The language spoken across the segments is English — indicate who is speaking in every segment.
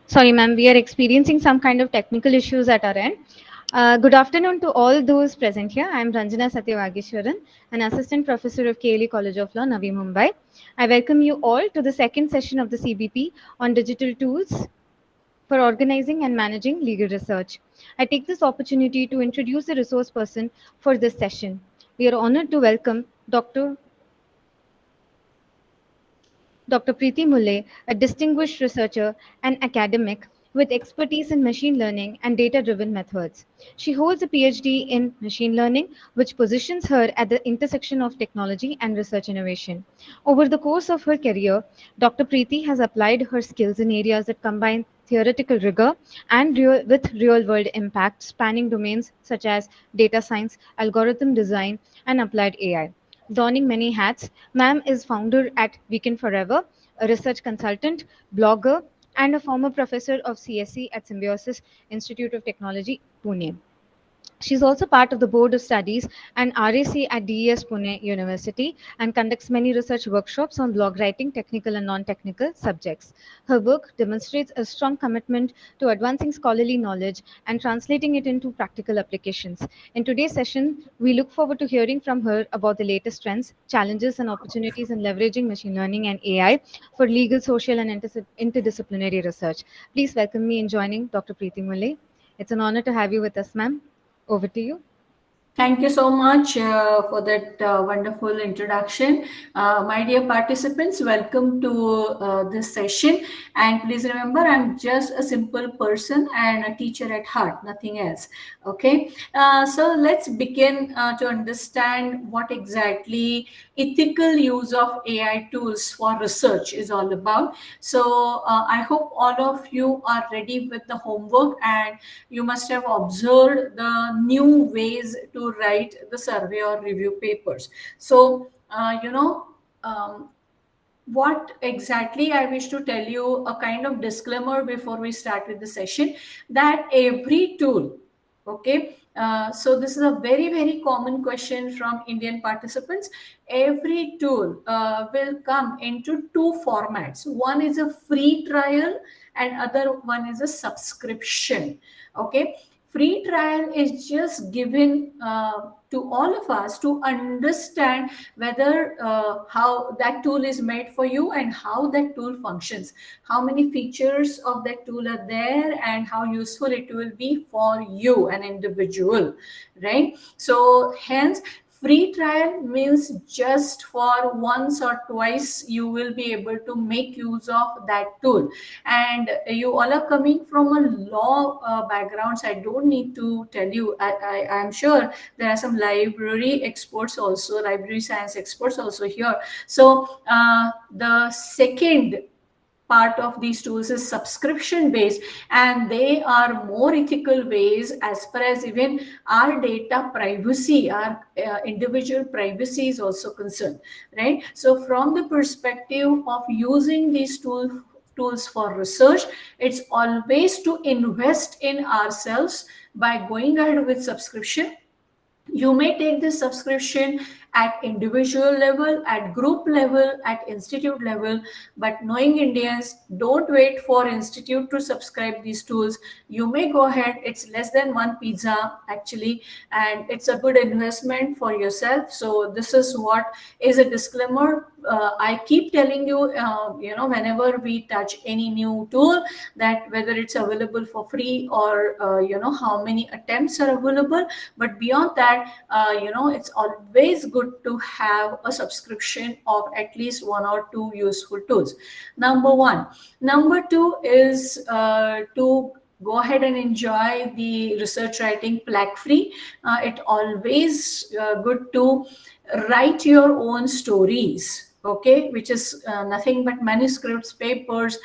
Speaker 1: Sorry, ma'am, we are experiencing some kind of technical issues at our end. Good afternoon to all those present here. I am Ranjana Satyavageshwaran, an assistant professor of KLE College of Law, Navi Mumbai. I welcome you all to the second session of the CBP on digital tools for organizing and managing legal research. I take this opportunity to introduce the resource person for this session. We are honored to welcome Dr. Preeti Mulay, a distinguished researcher and academic with expertise in machine learning and data driven methods. She holds a PhD in machine learning, which positions her at the intersection of technology and research innovation. Over the course of her career, Dr. Preeti has applied her skills in areas that combine theoretical rigor and with real world impact, spanning domains such as data science, algorithm design, and applied AI. Donning many hats, Ma'am is founder at Weekend Forever, a research consultant, blogger, and a former professor of CSE at Symbiosis Institute of Technology, Pune. She's also part of the Board of Studies and RAC at DES Pune University and conducts many research workshops on blog writing, technical and non-technical subjects. Her work demonstrates a strong commitment to advancing scholarly knowledge and translating it into practical applications. In today's session, we look forward to hearing from her about the latest trends, challenges, and opportunities in leveraging machine learning and AI for legal, social, and interdisciplinary research. Please welcome me in joining Dr. Preeti Mulay. It's an honor to have you with us, ma'am. Over to you.
Speaker 2: Thank you so much for that wonderful introduction. My dear participants, welcome to this session. And please remember, I'm just a simple person and a teacher at heart, nothing else. Okay, so let's begin to understand what exactly ethical use of AI tools for research is all about. So I hope all of you are ready with the homework, and you must have observed the new ways to write the survey or review papers. So what exactly I wish to tell you, a kind of disclaimer before we start with the session, that every tool, okay, so this is a very common question from Indian participants. Every tool will come into two formats. One is a free trial and other one is a subscription. Okay, free trial is just given to all of us to understand whether how that tool is made for you and how that tool functions, how many features of that tool are there, and how useful it will be for you, an individual, right? So hence, free trial means just for once or twice you will be able to make use of that tool. And you all are coming from a law backgrounds. I don't need to tell you. I'm sure there are some library experts also, library science experts also here. So the second part of these tools is subscription based, and they are more ethical ways as far as even our data privacy, our individual privacy is also concerned, right? So from the perspective of using these tools for research, it's always to invest in ourselves by going ahead with subscription. You may take this subscription at individual level, at group level, at institute level, but knowing Indians, don't wait for institute to subscribe these tools. You may go ahead. It's less than one pizza actually, and it's a good investment for yourself. So this is what is a disclaimer. I keep telling you, whenever we touch any new tool, that whether it's available for free or how many attempts are available. But beyond that, it's always good to have a subscription of at least one or two useful tools. Number one. Number two is to go ahead and enjoy the research writing plaque free. It always good to write your own stories, okay, which is nothing but manuscripts, papers,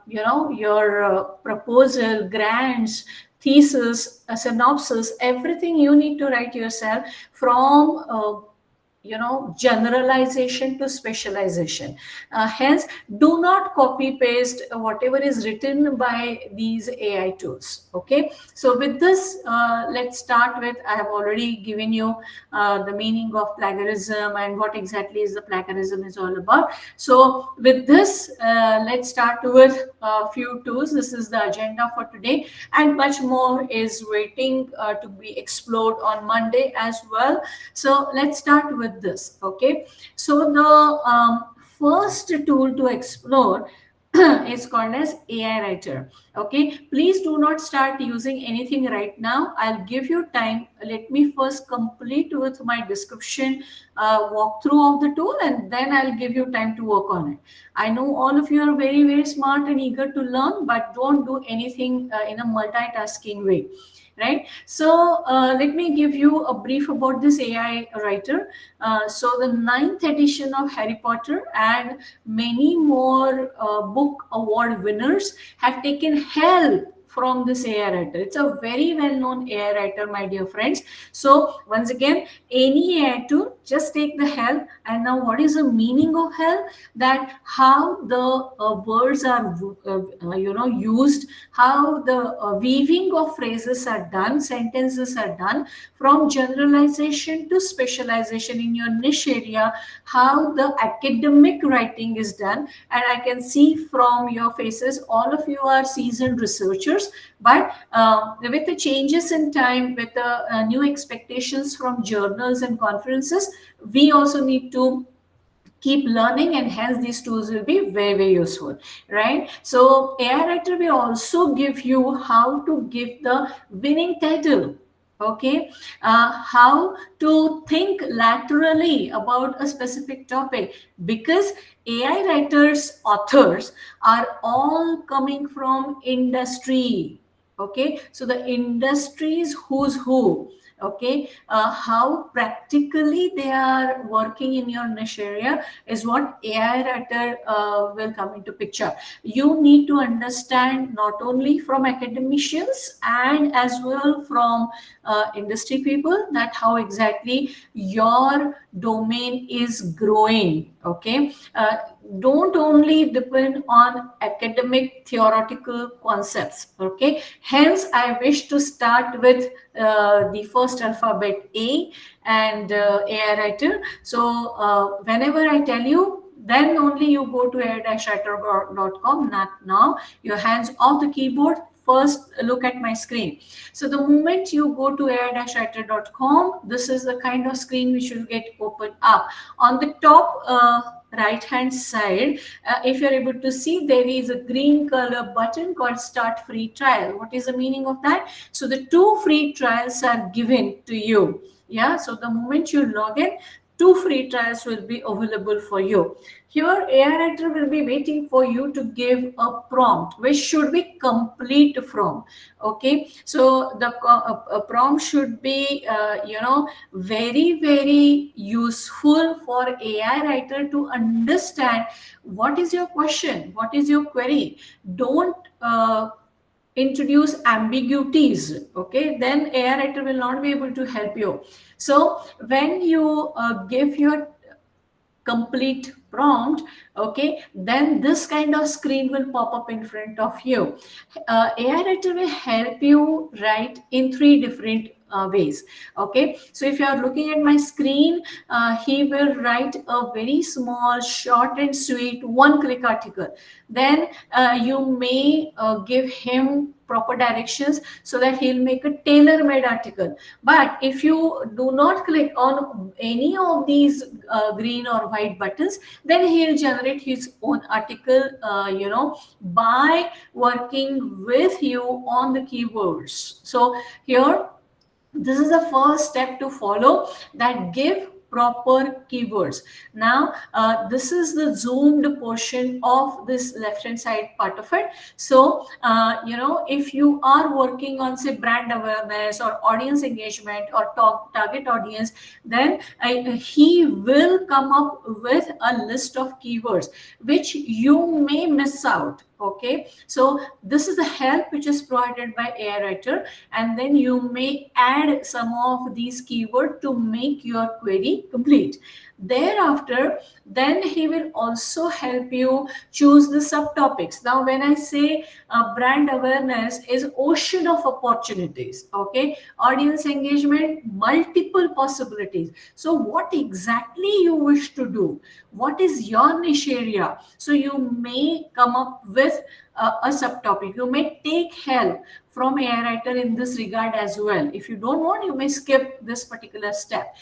Speaker 2: your proposal, grants, thesis, a synopsis, everything you need to write yourself from generalization to specialization. Hence, do not copy paste whatever is written by these AI tools. Okay, so with this, let's start with, I have already given you the meaning of plagiarism and what exactly is the plagiarism is all about. So with this, let's start with a few tools. This is the agenda for today, and much more is waiting to be explored on Monday as well. So let's start with this. Okay, so the first tool to explore is called as AI writer. Okay, please do not start using anything right now. I'll give you time. Let me first complete with my description, walkthrough of the tool, and then I'll give you time to work on it. I know all of you are very, very smart and eager to learn, but don't do anything in a multitasking way, right? So let me give you a brief about this AI writer. So the ninth edition of Harry Potter and many more book award winners have taken help from this AI writer. It's a very well-known AI writer, my dear friends. So once again, any AI tool, just take the help. And now, what is the meaning of help? That how the words are, used, how the weaving of phrases are done, sentences are done, from generalization to specialization in your niche area, how the academic writing is done. And I can see from your faces, all of you are seasoned researchers, but with the changes in time, with the new expectations from journals and conferences, we also need to keep learning, and hence these tools will be very, very useful, right? So AI writer will also give you how to give the winning title. Okay, how to think laterally about a specific topic, because AI writers, authors are all coming from industry. Okay, so the industries who's who. Okay, how practically they are working in your niche area is what AI writer will come into picture. You need to understand not only from academicians and as well from industry people, that how exactly your domain is growing. Okay, don't only depend on academic theoretical concepts. Okay, hence I wish to start with the first alphabet A and AI writer. So whenever I tell you, then only you go to air-writer.com. Not now. Your hands off the keyboard. First, look at my screen. So the moment you go to air-writer.com, this is the kind of screen which will get opened up. On the top right hand side, if you're able to see, there is a green color button called Start Free Trial. What is the meaning of that? So the 2 free trials are given to you. Yeah, so the moment you log in, 2 free trials will be available for you. Here, AI writer will be waiting for you to give a prompt, which should be complete from. Okay, so the prompt should be, very, very useful for AI writer to understand what is your question, what is your query. Don't introduce ambiguities. Okay, then AI writer will not be able to help you. So when you give your complete prompt, okay, then this kind of screen will pop up in front of you. AI writer will help you write in 3 different ways. Okay, so if you are looking at my screen, he will write a very small, short and sweet, one-click article. Then you may give him proper directions so that he'll make a tailor-made article. But if you do not click on any of these green or white buttons, then he'll generate his own article, by working with you on the keywords. So here, this is the first step to follow, that give proper keywords. Now this is the zoomed portion of this left hand side part of it. So if you are working on, say, brand awareness or audience engagement or target audience, then he will come up with a list of keywords which you may miss out. Okay, so this is the help which is provided by AI writer, and then you may add some of these keywords to make your query complete. Thereafter, then he will also help you choose the subtopics. Now when I say brand awareness is ocean of opportunities, okay, audience engagement, multiple possibilities. So what exactly you wish to do, what is your niche area, so you may come up with a subtopic. You may take help from AI writer in this regard as well. If you don't want, you may skip this particular step.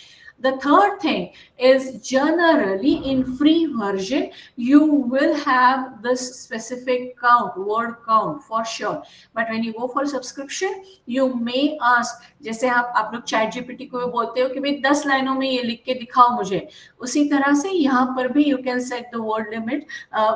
Speaker 2: The third thing is, generally in free version you will have this specific count, word count for sure. But when you go for subscription, you may ask, जैसे आप लोग chat GPT को बोलते हो कि भाई 10 लाइनों में ये लिख के दिखाओ मुझे, उसी तरह से यहाँ पर भी you can set the word limit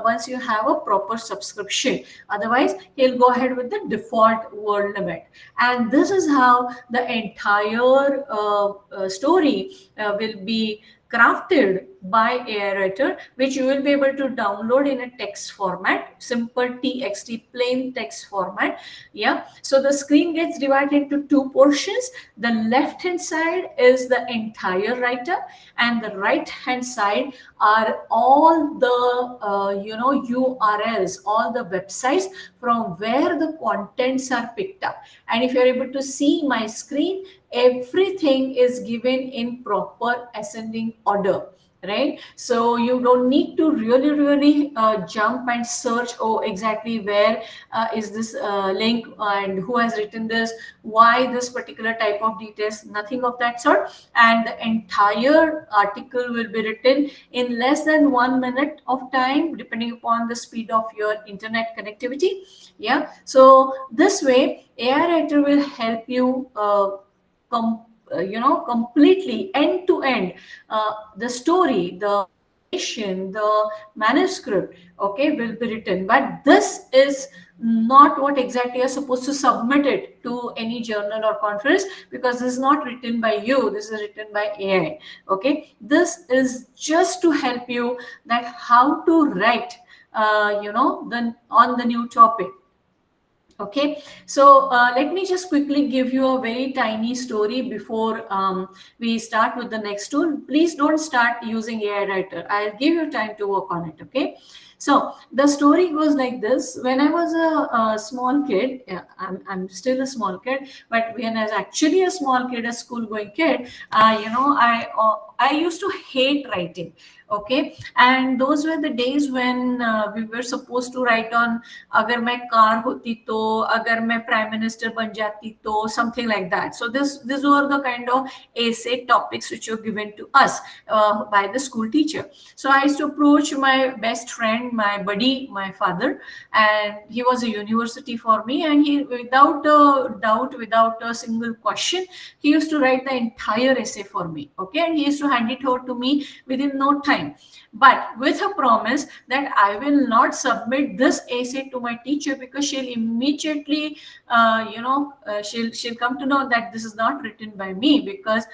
Speaker 2: once you have a proper subscription. Otherwise he'll go ahead with the default word limit, and this is how the entire story will be crafted by AI writer, which you will be able to download in a text format, simple txt, plain text format. Yeah, so the screen gets divided into two portions. The left hand side is the entire writer, and the right hand side are all the urls, all the websites from where the contents are picked up. And if you're able to see my screen, everything is given in proper ascending order, right? So you don't need to really jump and search, oh, exactly where is this link, and who has written this, why this particular type of details, nothing of that sort. And the entire article will be written in less than 1 minute of time, depending upon the speed of your internet connectivity. Yeah, so this way AI writer will help you completely end to end, the story, the narration, the manuscript, okay, will be written. But this is not what exactly you're supposed to submit it to any journal or conference, because this is not written by you, this is written by AI. Okay, this is just to help you that how to write on the new topic. Okay, so let me just quickly give you a very tiny story before we start with the next tool. Please don't start using AI writer, I'll give you time to work on it. Okay, so the story goes like this. When I was a small kid, yeah, I'm still a small kid, but when I was actually a small kid, a school going kid, I used to hate writing. Okay, and those were the days when we were supposed to write on, अगर मैं car होती तो, अगर मैं prime minister बन जाती तो, something like that. So this were the kind of essay topics which were given to us by the school teacher. So I used to approach my best friend, my buddy, my father, and he was a university for me, and he, without a doubt, without a single question, he used to write the entire essay for me. Okay, and he used to hand it over to me within no time, but with a promise that I will not submit this essay to my teacher, because she'll immediately she'll come to know that this is not written by me, because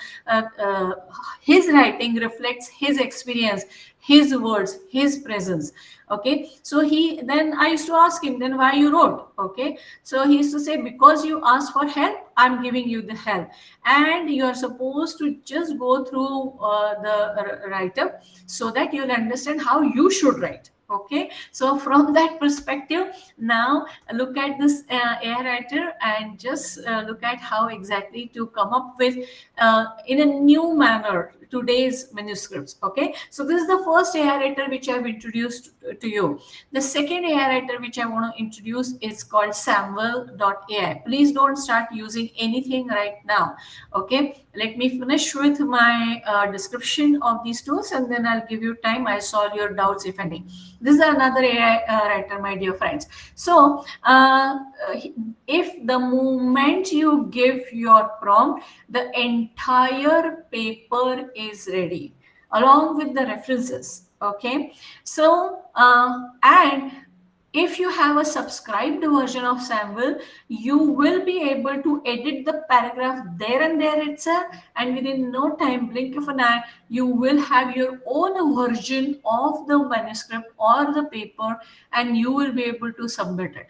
Speaker 2: his writing reflects his experience, his words, his presence. Okay, so then I used to ask him, then why you wrote? Okay, so he used to say, because you asked for help, I'm giving you the help, and you are supposed to just go through the write-up so that you'll understand how you should write. Okay, so from that perspective, now look at this AI writer, and just look at how exactly to come up with in a new manner today's manuscripts. Okay, so this is the first AI writer which I've introduced to you. The second AI writer which I want to introduce is called Samuel.ai. Please don't start using anything right now. Okay, let me finish with my description of these tools, and then I'll give you time. I'll solve your doubts if any. This is another AI writer, my dear friends. So if the moment you give your prompt, the entire paper is ready along with the references. Okay, so and If you have a subscribed version of Sample, you will be able to edit the paragraph there and there itself, and within no time, blink of an eye, you will have your own version of the manuscript or the paper, and you will be able to submit it.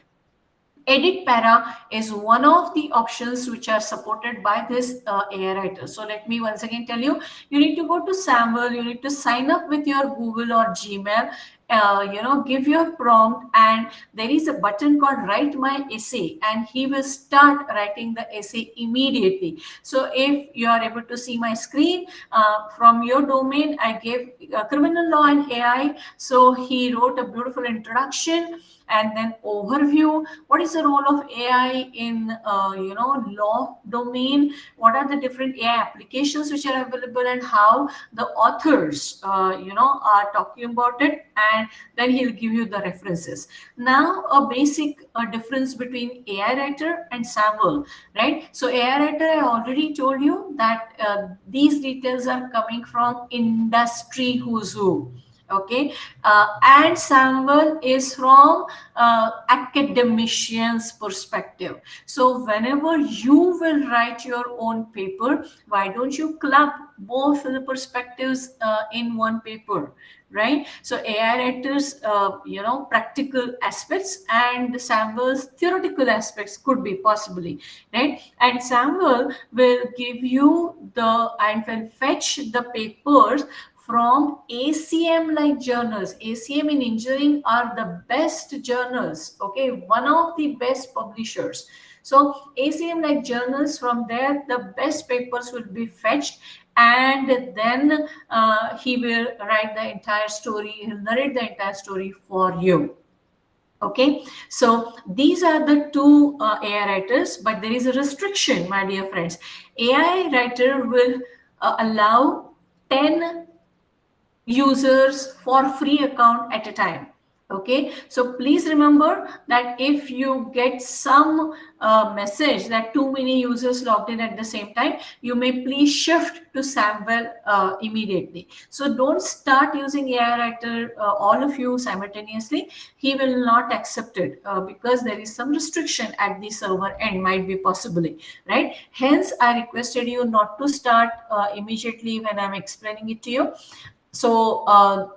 Speaker 2: Edit para is one of the options which are supported by this AI writer. So let me once again tell you, you need to go to Sample, you need to sign up with your Google or Gmail, give your prompt, and there is a button called write my essay, and he will start writing the essay immediately. So if you are able to see my screen, from your domain, I gave criminal law and AI. So he wrote a beautiful introduction and then overview. What is the role of AI in law domain? What are the different AI applications which are available, and how the authors are talking about it? And then he'll give you the references. Now, a basic difference between AI writer and Sample, right? So AI writer, I already told you that these details are coming from industry who's who. Okay, and Sample is from academician's perspective. So whenever you will write your own paper, why don't you club both the perspectives in one paper, right? So AI writers, practical aspects, and Sample's theoretical aspects could be possibly, right? And Sample will give you the and will fetch the papers from ACM like journals. ACM in engineering are the best journals, okay, one of the best publishers. So ACM like journals, from there the best papers will be fetched, and then he will write the entire story, he'll narrate the entire story for you. Okay, so these are the two AI writers, but there is a restriction, my dear friends. AI writer will allow 10 users for free account at a time. Okay, so please remember that if you get some message that too many users logged in at the same time, you may please shift to Sample immediately. So don't start using AI writer all of you simultaneously. He will not accept it because there is some restriction at the server end, might be possibly, right? Hence I requested you not to start immediately when I'm explaining it to you. So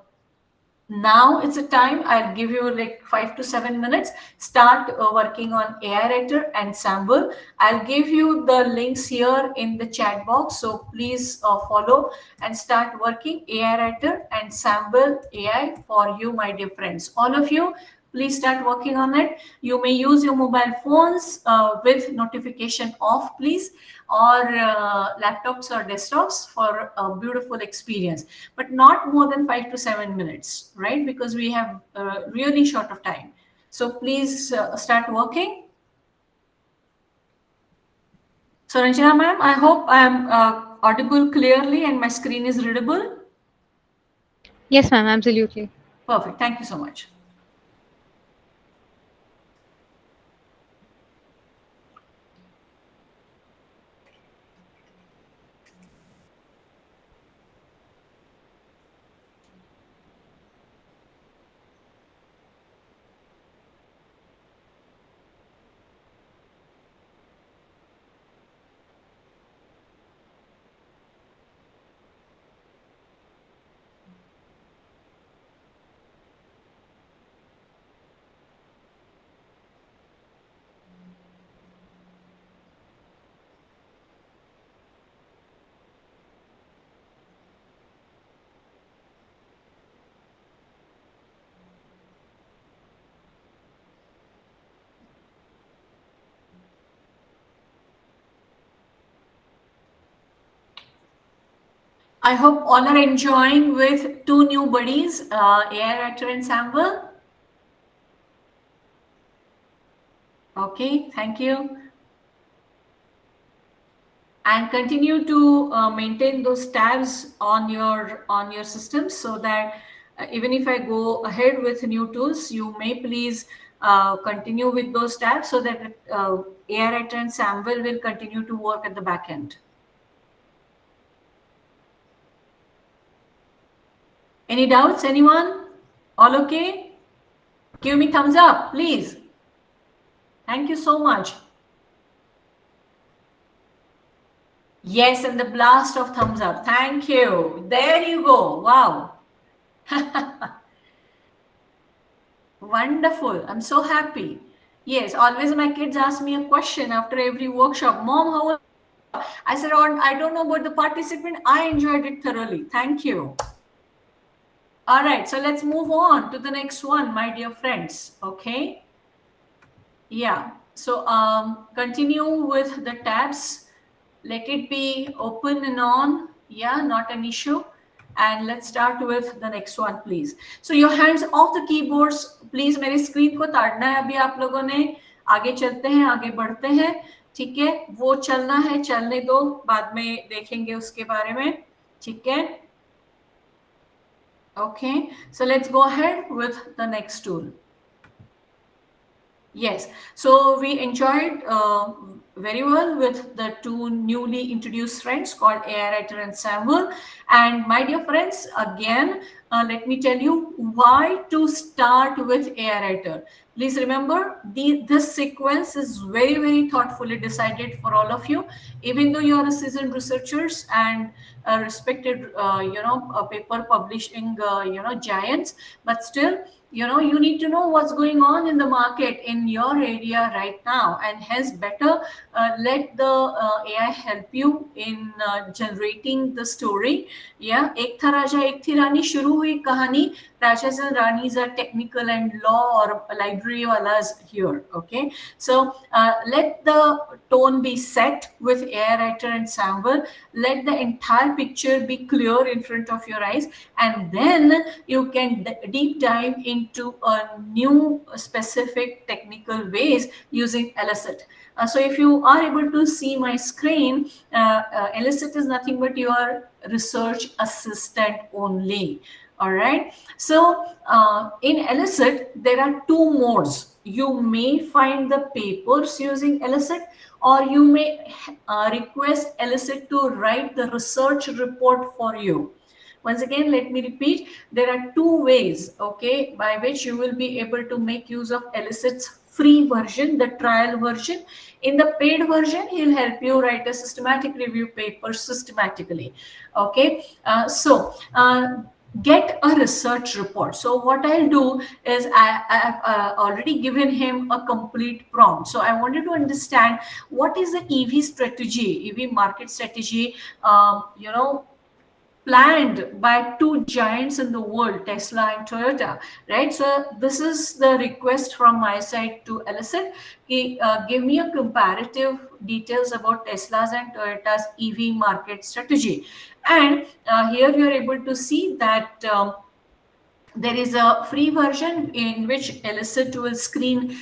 Speaker 2: now it's a time, I'll give you like 5 to 7 minutes. Start working on AI writer and Sample. I'll give you the links here in the chat box, so please follow and start working AI writer and Sample AI for you, my dear friends. All of you, please start working on it. You may use your mobile phones with notification off, please, or laptops or desktops for a beautiful experience, but not more than 5 to 7 minutes, right? Because we have really short of time. So please start working. So Ranjana ma'am, I hope I am audible clearly and my screen is readable.
Speaker 1: Yes, ma'am, absolutely.
Speaker 2: Perfect. Thank you so much. I hope all are enjoying with two new buddies, AI writer and Sample. Okay, thank you. And continue to maintain those tabs on your system, so that even if I go ahead with new tools, you may please continue with those tabs, so that AI writer and Sample will continue to work at the back end. Any doubts, anyone? All okay? Give me thumbs up, please. Thank you so much. Yes, and the blast of thumbs up. Thank you. There you go. Wow. Wonderful. I'm so happy. Yes, always my kids ask me a question after every workshop. Mom, how was the workshop? I said, oh, I don't know about the participant. I enjoyed it thoroughly. Thank you. All right, so let's move on to the next one, my dear friends. Okay. Yeah. So continue with the tabs. Let it be open and on. Yeah, not an issue. And let's start with the next one, please. So your hands off the keyboards. Please मेरी screen को ताड़ना है अभी आप लोगों ने. आगे चलते हैं, आगे बढ़ते हैं. ठीक है, वो चलना है, चलने दो, बाद में देखेंगे उसके बारे में. ठीक है. Okay, so let's go ahead with the next tool. Yes, so we enjoyed very well with the two newly introduced friends called AI Writer and Samuel. And my dear friends, again, let me tell you why to start with AI Writer. Please remember, this sequence is very, very thoughtfully decided for all of you. Even though you are a seasoned researchers and respected, paper publishing, giants, but still, you need to know what's going on in the market in your area right now, and hence better let the AI help you in generating the story. Yeah, एक था राजा एक थी रानी शुरू हुई कहानी. Rajas and Ranis are technical and law or library walas here. Okay, so let the tone be set with AI Writer and Samuel. Let the entire picture be clear in front of your eyes, and then you can deep dive into a new specific technical ways using Elicit. So if you are able to see my screen, Elicit is nothing but your research assistant only. All right. So in Elicit, there are two modes. You may find the papers using Elicit, or you may request Elicit to write the research report for you. Once again, let me repeat, there are two ways, okay, by which you will be able to make use of Elicit's free version, the trial version. In the paid version, he'll help you write a systematic review paper systematically. Okay, get a research report. So what I'll do is I have already given him a complete prompt. So I wanted to understand what is the EV strategy, EV market strategy, planned by two giants in the world, Tesla and Toyota, right? So this is the request from my side to Elicit. Give me a comparative details about Tesla's and Toyota's EV market strategy. And here you are able to see that there is a free version in which Elicit will screen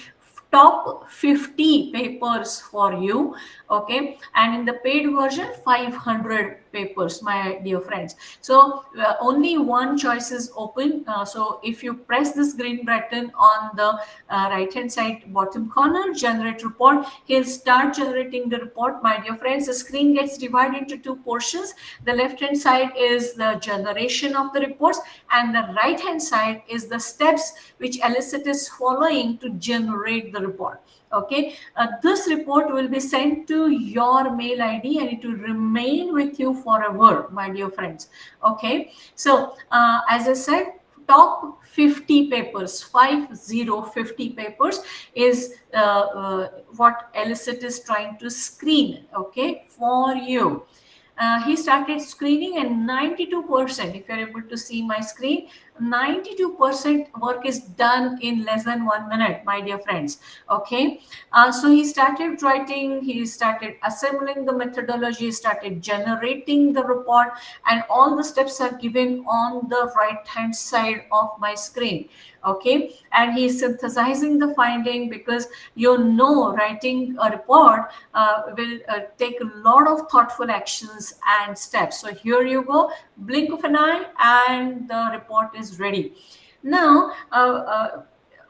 Speaker 2: top 50 papers for you. Okay, and in the paid version 500 papers, my dear friends. So only one choice is open. So if you press this green button on the right hand side bottom corner, generate report, he'll start generating the report. My dear friends, the screen gets divided into two portions. The left hand side is the generation of the reports, and the right hand side is the steps which Elicit is following to generate the report. Okay, this report will be sent to your mail ID and it will remain with you forever, my dear friends. Okay, so as I said, top 50 papers, 50 papers is what Elicit is trying to screen, okay, for you. He started screening, and 92%, if you're able to see my screen, 92% work is done in less than 1 minute, my dear friends. Okay, so he started writing, he started assembling the methodology, started generating the report, and all the steps are given on the right hand side of my screen. Okay, and he's synthesizing the finding, because writing a report will take a lot of thoughtful actions and steps. So here you go, blink of an eye and the report is ready. Now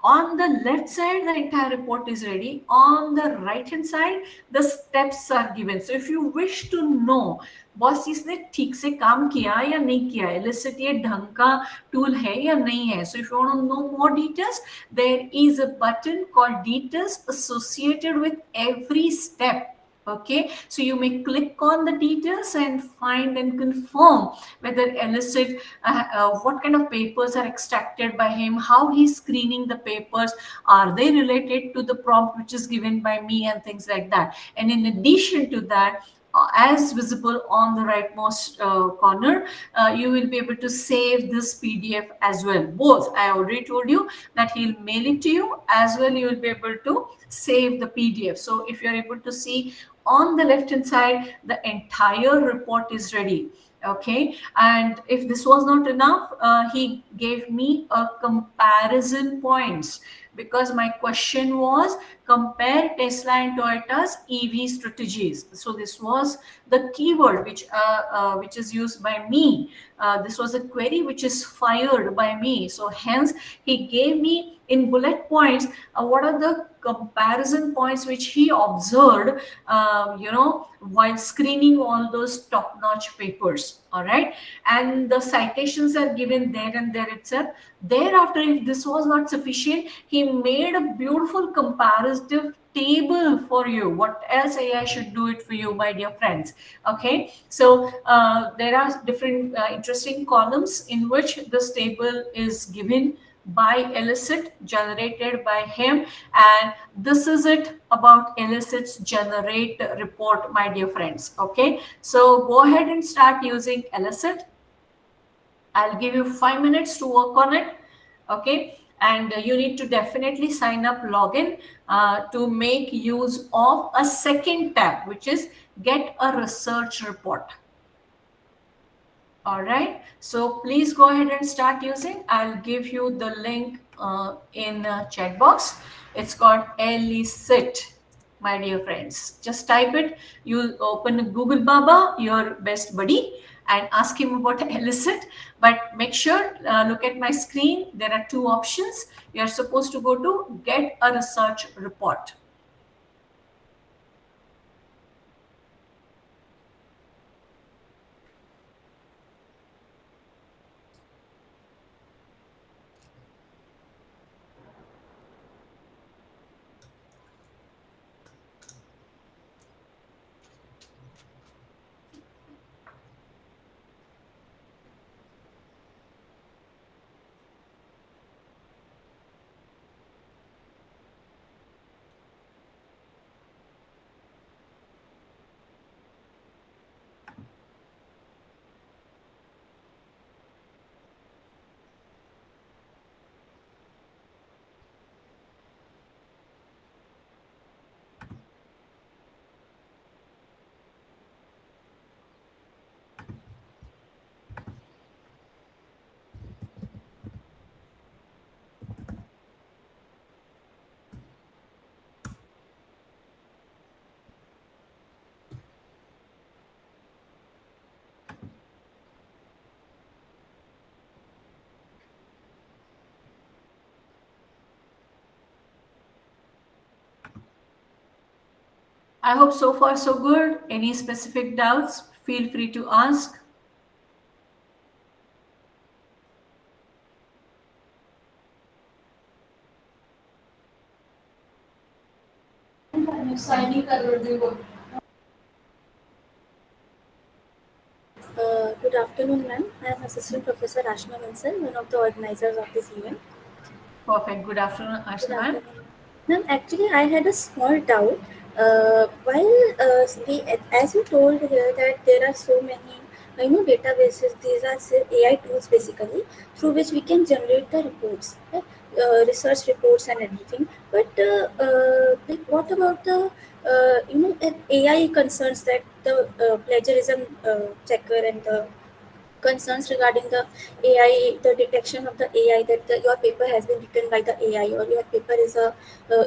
Speaker 2: On the left side, the entire report is ready. On the right hand side, the steps are given. So if you wish to know boss इसने ठीक से काम किया या नहीं किया है, illicit ये ढंग का टूल है या नहीं है. So if you want to know more details, there is a button called details associated with every step. Okay, so you may click on the details and find and confirm whether elicit what kind of papers are extracted by him, how he's screening the papers, are they related to the prompt which is given by me, and things like that. And in addition to that, as visible on the rightmost corner, you will be able to save this PDF as well. Both, I already told you that he'll mail it to you, as well you will be able to save the PDF. So if you're able to see on the left hand side, the entire report is ready. Okay, and if this was not enough, he gave me a comparison points, because my question was compare Tesla and Toyota's EV strategies. So this was the keyword which is used by me. This was a query which is fired by me. So hence he gave me in bullet points what are the comparison points which he observed, while screening all those top-notch papers. All right, and the citations are given there and there itself. Thereafter, if this was not sufficient, he made a beautiful comparative table for you. What else AI should do it for you, my dear friends? Okay, so there are different interesting columns in which this table is given by elicit, generated by him. And this is it about elicit's generate report, my dear friends. Okay, so go ahead and start using elicit. I'll give you 5 minutes to work on it. Okay, and you need to definitely sign up, login to make use of a second tab, which is get a research report. All right, so please go ahead and start using. I'll give you the link in chat box. It's called elicit, my dear friends. Just type it. You open Google Baba, your best buddy, and ask him about elicit. But make sure, look at my screen. There are two options. You are supposed to go to get a research report. I hope so far so good. Any specific doubts, feel free to ask.
Speaker 3: Good afternoon, ma'am. I am Assistant Professor Ashna Vincent, one of the organizers of this event.
Speaker 2: Perfect. Good afternoon,
Speaker 3: Good
Speaker 2: Ashna ma'am.
Speaker 3: afternoon. Ma'am, actually, I had a small doubt. While as you told here that there are so many, databases. These are AI tools basically through which we can generate the reports, right? Research reports and everything. But like, what about the AI concerns that the plagiarism checker and the concerns regarding the AI, the detection of the AI that your paper has been written by the AI or your paper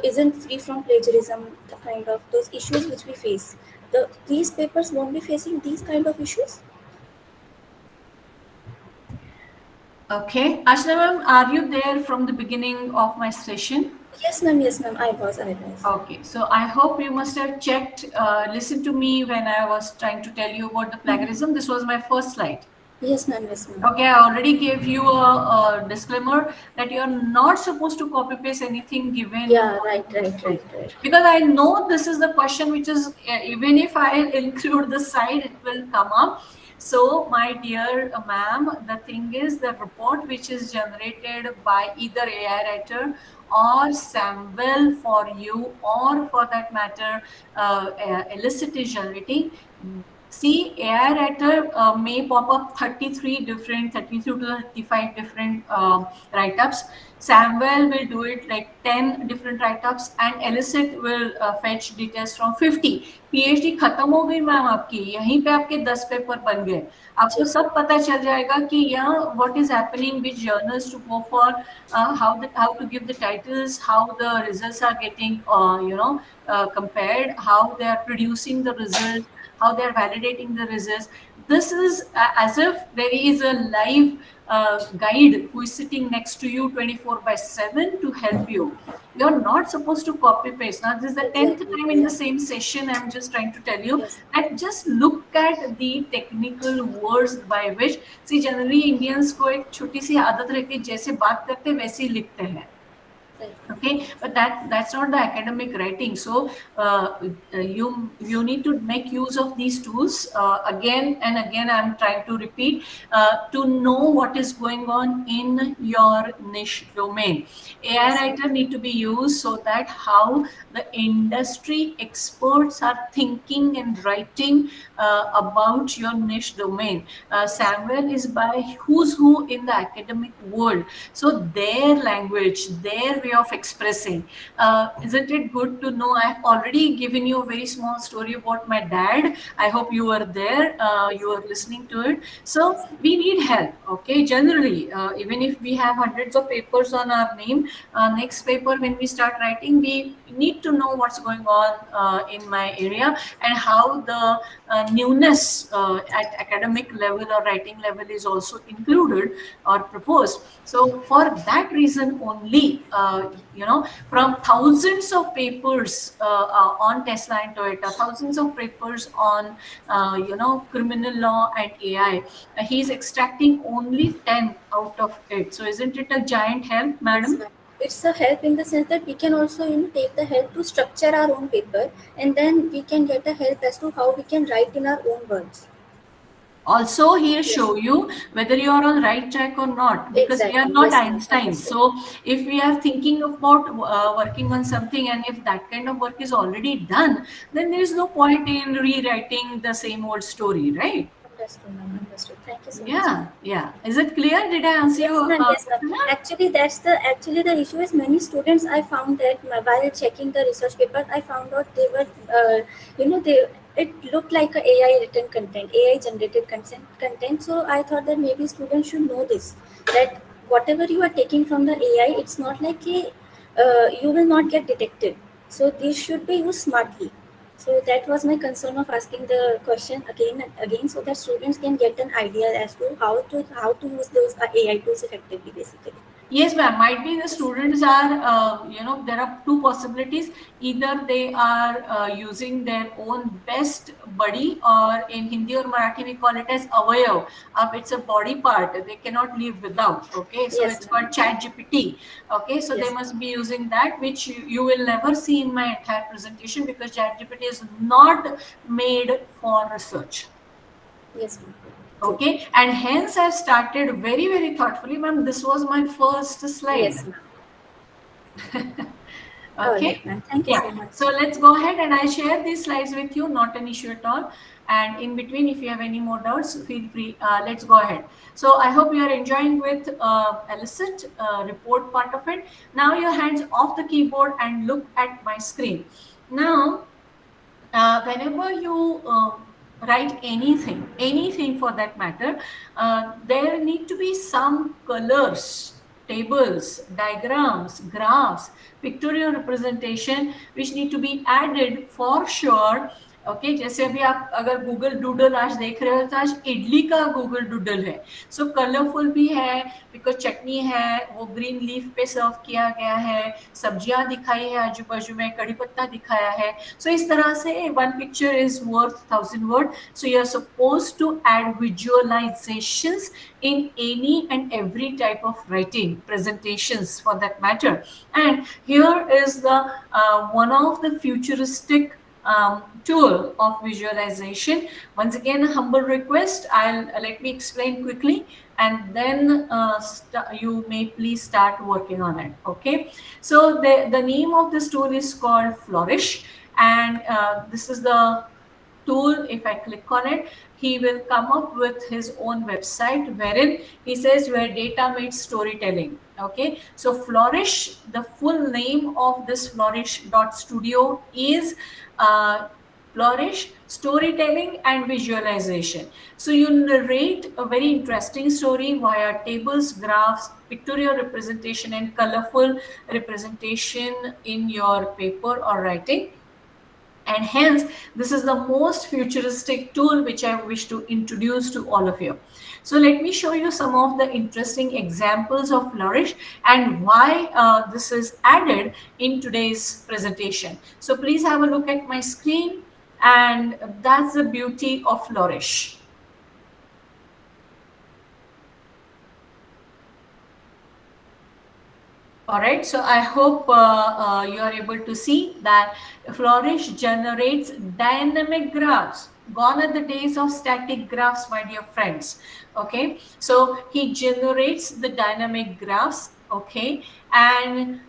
Speaker 3: isn't free from plagiarism, the kind of those issues which we face. These papers won't be facing these kind of issues.
Speaker 2: Okay. Ashna ma'am, are you there from the beginning of my session?
Speaker 3: Yes, ma'am. I was.
Speaker 2: Okay, so I hope you must have checked, listened to me when I was trying to tell you about the plagiarism. This was my first slide.
Speaker 3: Yes, ma'am.
Speaker 2: Okay, I already gave you a disclaimer that you're not supposed to copy paste anything given
Speaker 3: Yeah,
Speaker 2: on
Speaker 3: right,
Speaker 2: the
Speaker 3: right,
Speaker 2: screen.
Speaker 3: right, right.
Speaker 2: Because I know this is the question which is, even if I include the side, it will come up. So, my dear ma'am, the thing is the report which is generated by either AI writer or Samwell for you, or for that matter, Elicit is generating. See, AI writer may pop up 33 different, 32 to 35 different write-ups. Samwell will do it like 10 different write-ups, and Elicit will fetch details from 50. PhD खत्म हो गई ma'am आपकी, यहीं पे आपके 10 paper बन गए, आपको
Speaker 3: जी,
Speaker 2: सब पता चल जाएगा कि यहाँ what is happening, which journals to go for, how to give the titles, how the results are getting compared, how they are producing the results, how they are validating the results. This is as if there is a live guide who is sitting next to you 24 by 7 to help you. You're not supposed to copy paste. Now, this is the 10th
Speaker 3: exactly.
Speaker 2: time in the
Speaker 3: Yeah.
Speaker 2: same session. I'm just trying to tell you
Speaker 3: Yes.
Speaker 2: that just look at the technical words by which, see, generally Indians को एक छोटी सी आदत रहती है, जैसे बात करते हैं वैसे ही लिखते हैं.
Speaker 3: Right.
Speaker 2: Okay, but that's not the academic writing. So you need to make use of these tools again and again. I'm trying to repeat to know what is going on in your niche domain. AI
Speaker 3: Yes, ma'am.
Speaker 2: writer need to be used so that how the industry experts are thinking and writing about your niche domain. Samuel is by who's who in the academic world, so their language, their way of expressing. Isn't it good to know? I've already given you a very small story about my dad. I hope you were there,
Speaker 3: Yes,
Speaker 2: you were listening to it. So
Speaker 3: yes, ma'am.
Speaker 2: we need help, okay? Generally, even if we have hundreds of papers on our name, next paper when we start writing, we need to know what's going on in my area, and how the newness at academic level or writing level is also included or proposed. So for that reason only, from thousands of papers on Tesla and Toyota, thousands of papers on, criminal law and AI, he's extracting only 10 out of it. So isn't it a giant help,
Speaker 3: Yes,
Speaker 2: madam?
Speaker 3: ma'am. It's a help in the sense that we can also, take the help to structure our own paper, and then we can get a help as to how we can write in our own words.
Speaker 2: Also, he'll
Speaker 3: Yes,
Speaker 2: show you whether you are on right track or not, because we are
Speaker 3: exactly.
Speaker 2: not
Speaker 3: Yes, ma'am.
Speaker 2: Einstein.
Speaker 3: Understood.
Speaker 2: So if we are thinking about working on something, and if that kind of work is already done, then there is no point in rewriting the same old story, right?
Speaker 3: Understood, ma'am. Understood. Thank you so much, ma'am.
Speaker 2: Yeah, yeah. Is it clear? Did I answer
Speaker 3: Yes,
Speaker 2: your
Speaker 3: ma'am. Yes, ma'am.
Speaker 2: question?
Speaker 3: Actually the issue is many students. I found that while checking the research papers, I found out they were, they it looked like a AI written content, AI generated content. So I thought that maybe students should know this, that whatever you are taking from the AI, it's not like you will not get detected. So these should be used smartly. So that was my concern of asking the question again and again, so that students can get an idea as to how to use those AI tools effectively, basically.
Speaker 2: Yes, ma'am. Might be the students are, there are two possibilities. Either they are using their own best buddy, or in Hindi or Marathi we call it as avayav. It's a body part they cannot live without. Okay, so
Speaker 3: Yes,
Speaker 2: it's
Speaker 3: ma'am.
Speaker 2: called Chat GPT. Okay, so they
Speaker 3: Yes,
Speaker 2: must be using that, which you will never see in my entire presentation, because Chat GPT is not made for research.
Speaker 3: yes, ma'am. True.
Speaker 2: Okay, and hence I've started very, very thoughtfully, ma'am. This was my first
Speaker 3: Yes,
Speaker 2: slide.
Speaker 3: ma'am. All
Speaker 2: Okay,
Speaker 3: right, ma'am. Thank you
Speaker 2: yeah.
Speaker 3: so much.
Speaker 2: So let's go ahead, and I share these slides with you, not an issue at all. And in between, if you have any more doubts, feel free. Let's go ahead. So I hope you are enjoying with Elicit report part of it. Now your hands off the keyboard and look at my screen. Now, whenever you write anything for that matter, there need to be some colors, tables, diagrams, graphs, pictorial representation, which need to be added for sure, okay जैसे अभी आप अगर Google doodle आज देख रहे हो तो आज इडली का गूगल डूडल है. सो कलरफुल भी है बिकॉज चटनी है, वो ग्रीन लीफ पे सर्व किया गया है, सब्जियां दिखाई है आजू बाजू में, कड़ी पत्ता दिखाया है. सो इस तरह से one picture is worth 1,000 word. So you are suppose to add visualisations in any and every type of writing presentations for that matter. And here is the one of the futuristic tool of visualization. Once again, a humble request. I'll let me explain quickly, and then you may please start working on it. Okay. So the name of this tool is called Flourish, and this is the tool. If I click on it, he will come up with his own website wherein he says where data meets storytelling. Okay, so Flourish, the full name of this Flourish.studio is Flourish Storytelling and Visualization. So you narrate a very interesting story via tables, graphs, pictorial representation, and colorful representation in your paper or writing. And hence this is the most futuristic tool which I wish to introduce to all of you. So let me show you some of the interesting examples of Flourish and why this is added in today's presentation. So please have a look at my screen, and that's the beauty of Flourish. All right, so I hope you are able to see that Flourish generates dynamic graphs. Gone are the days of static graphs, my dear friends. Okay, so he generates the dynamic graphs. Okay, and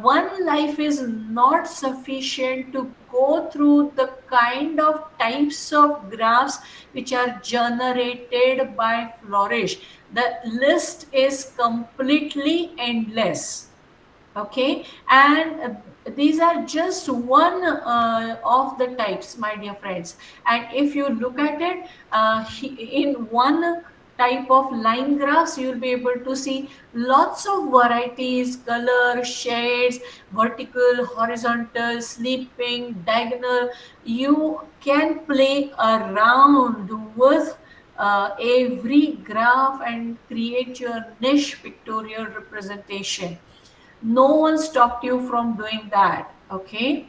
Speaker 2: one life is not sufficient to go through the kind of types of graphs which are generated by Flourish. The list is completely endless. Okay, and these are just one of the types, my dear friends. And if you look at it, in one type of line graphs, you will be able to see lots of varieties, color, shades, vertical, horizontal, sleeping, diagonal. You can play around with every graph and create your niche pictorial representation. No one stopped you from doing that. Okay,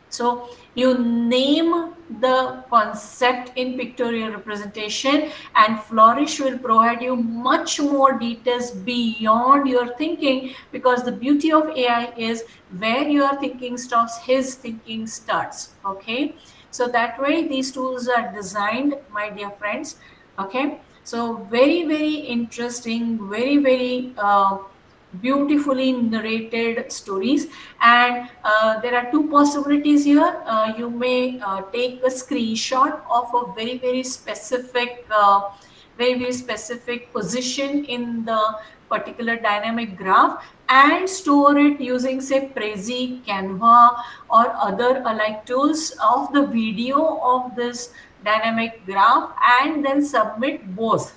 Speaker 2: so you name the concept in pictorial representation, and Flourish will provide you much more details beyond your thinking, because the beauty of AI is where your thinking stops, his thinking starts. Okay, so that way these tools are designed, my dear friends. Okay, so very interesting, very beautifully narrated stories. And there are two possibilities here. You may take a screenshot of a very specific position in the particular dynamic graph and store it using, say, Prezi, Canva, or other alike tools of the video of this dynamic graph, and then submit both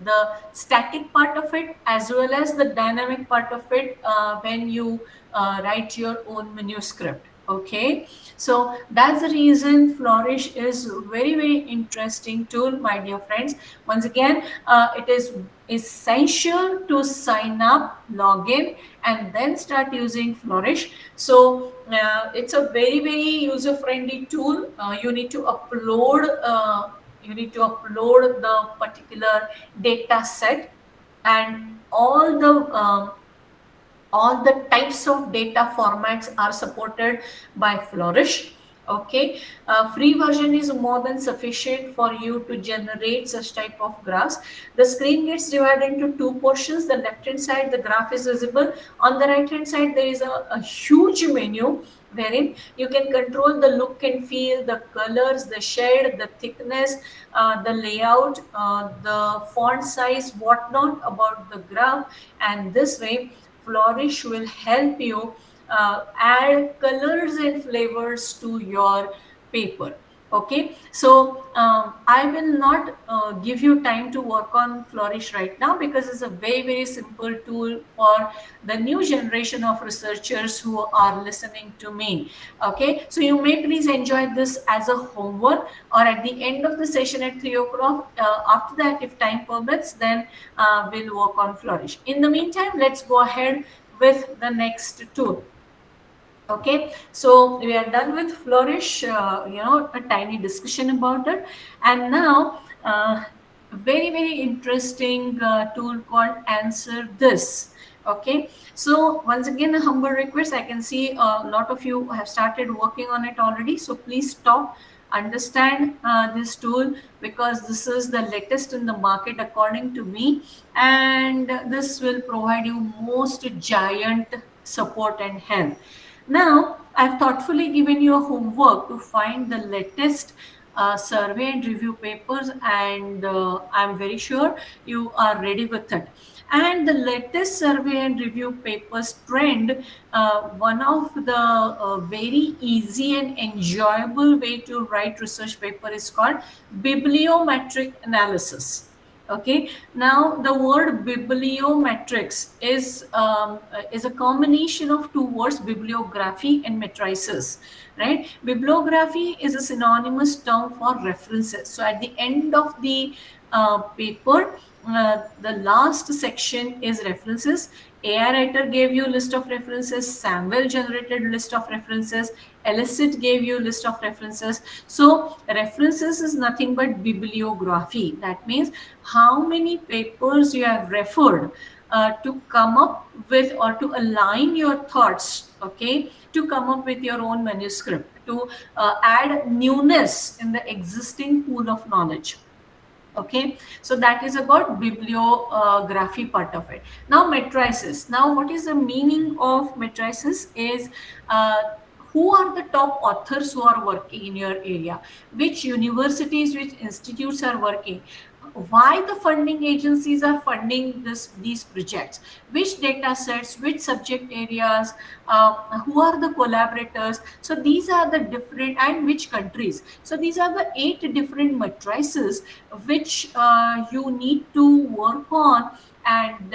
Speaker 2: the static part of it as well as the dynamic part of it when you write your own manuscript. Okay, so that's the reason Flourish is very interesting tool, my dear friends. Once again, it is essential to sign up, log in, and then start using Flourish. So it's a very user friendly tool. You need to upload the particular data set, and all the types of data formats are supported by Flourish. Okay, free version is more than sufficient for you to generate such type of graphs. The screen gets divided into two portions. The left hand side, the graph is visible. On the right hand side, there is a huge menu wherein you can control the look and feel, the colors, the shade, the thickness, the layout, the font size, whatnot about the graph. And this way Flourish will help you add colors and flavors to your paper. Okay, so I will not give you time to work on Flourish right now, because it's a very, very simple tool for the new generation of researchers who are listening to me. Okay, so you may please enjoy this as a homework, or at the end of the session at 3 o'clock. After that, if time permits, then we'll work on Flourish. In the meantime, let's go ahead with the next tool. Okay, so we are done with Flourish, a tiny discussion about it. And now, very, very interesting tool called Answer This. Okay, so once again, a humble request. I can see a lot of you have started working on it already. So please stop, understand this tool, because this is the latest in the market according to me, and this will provide you most giant support and help. Now, I've thoughtfully given you a homework to find the latest survey and review papers, and I'm very sure you are ready with it. And the latest survey and review papers trend, one of the very easy and enjoyable way to write research paper is called bibliometric analysis. Okay, now the word bibliometrics is a combination of two words, bibliography and matrices, right? Bibliography is a synonymous term for references. So at the end of the paper, the last section is references. AI writer gave you list of references, Samuel generated list of references, Elicit gave you list of references. So references is nothing but bibliography. That means how many papers you have referred to come up with, or to align your thoughts, okay, to come up with your own manuscript, to add newness in the existing pool of knowledge. Okay, so that is about bibliography part of it. Now matrices. Now what is the meaning of matrices is, who are the top authors who are working in your area, which universities, which institutes are working, why the funding agencies are funding these projects, which data sets, which subject areas, who are the collaborators. So these are the different, and which countries. So these are the 8 different matrices which you need to work on, and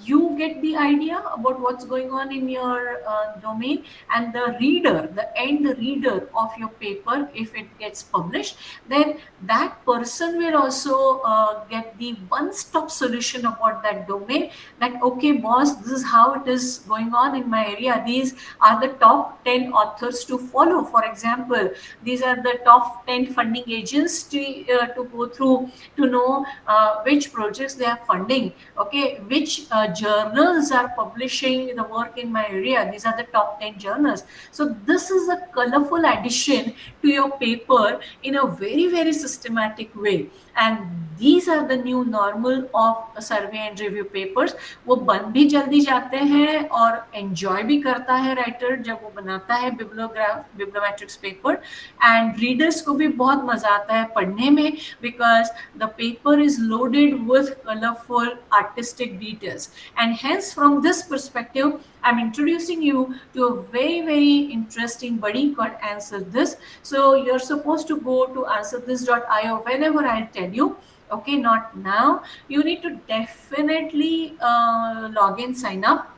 Speaker 2: you get the idea about what's going on in your domain. And the reader, the end reader of your paper, if it gets published, then that person will also get the one-stop solution about that domain, that okay boss, this is how it is going on in my area, these are the top 10 authors to follow. For example, these are the top 10 funding agents to go through, to know which projects they are funding, okay, which journals are publishing the work in my area, these are the top 10 journals. So this is a colorful addition to your paper in a very, very systematic way. And these are the new normal of survey and review papers. वो बन भी जल्दी जाते हैं, और enjoy भी करता है राइटर जब वो बनाता है bibliometrics paper, and readers को भी बहुत मजा आता है पढ़ने में, because the paper is loaded with colorful artistic details. And hence, from this perspective, I'm introducing you to a very, very interesting buddy called Answer This. So you're supposed to go to answerthis.io whenever I'll tell you. Okay, not now. You need to definitely log in, sign up.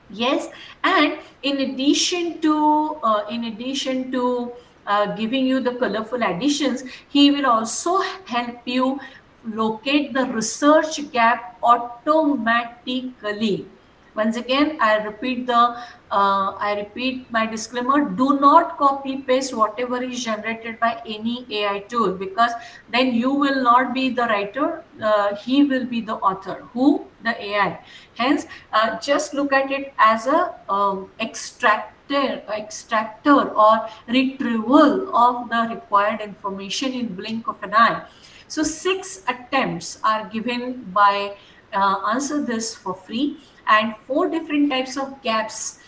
Speaker 2: Yes, and in addition to giving you the colorful additions, he will also help you locate the research gap automatically. Once again, I repeat my disclaimer: do not copy paste whatever is generated by any AI tool, because then you will not be the writer. He will be the author. Who? The AI. Hence, just look at it as a extractor or retrieval of the required information in blink of an eye. So 6 attempts are given by Answer This for free, and 4 different types of gaps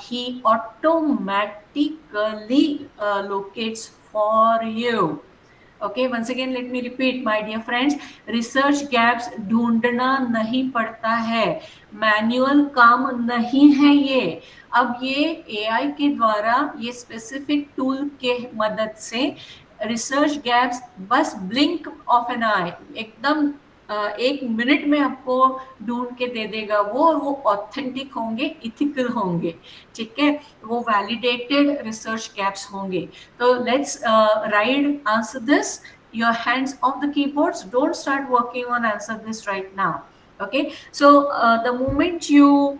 Speaker 2: he automatically locates for you. Okay, once again let me repeat, my dear friends, research gaps ढूंढना नहीं पड़ता है, manual काम नहीं है ये. अब ये AI के द्वारा, ये स्पेसिफिक टूल के मदद से रिसर्च गैप्स बस ब्लिंक ऑफ एन आई, एकदम 1 मिनट में आपको ढूंढ के दे देगा वो, और वो ऑथेंटिक होंगे, इथिकल होंगे, ठीक है, वो वैलिडेटेड रिसर्च गैप्स होंगे. तो let's write answer this. Your hands off the keyboards, don't start working on answer this right now. Okay, so the moment you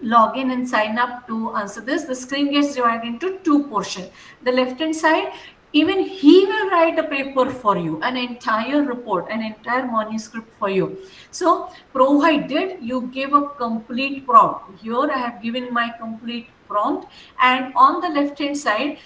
Speaker 2: log in and sign up to answer this, the screen gets divided into two portions. The left hand side, even he will write a paper for you, an entire report, an entire manuscript for you. So provided you give a complete prompt. Here I have given my complete prompt, and on the left hand side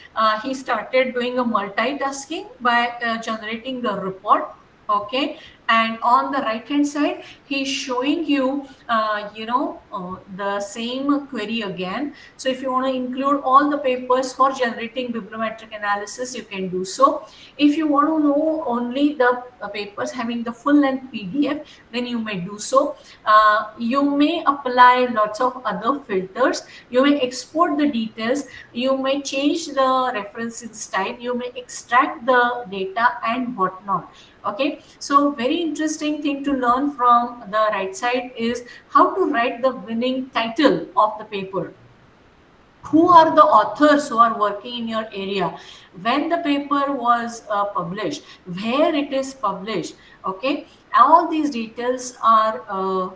Speaker 2: he started doing a multitasking by generating the report. Okay, and on the right hand side he's showing you the same query again. So if you want to include all the papers for generating bibliometric analysis, you can do so. If you want to know only the papers having the full length PDF, then you may do so. You may apply lots of other filters, you may export the details, you may change the referencing style, you may extract the data and whatnot. Okay, so very interesting thing to learn from the right side is how to write the winning title of the paper. Who are the authors who are working in your area, when the paper was published, where it is published. Okay, all these details are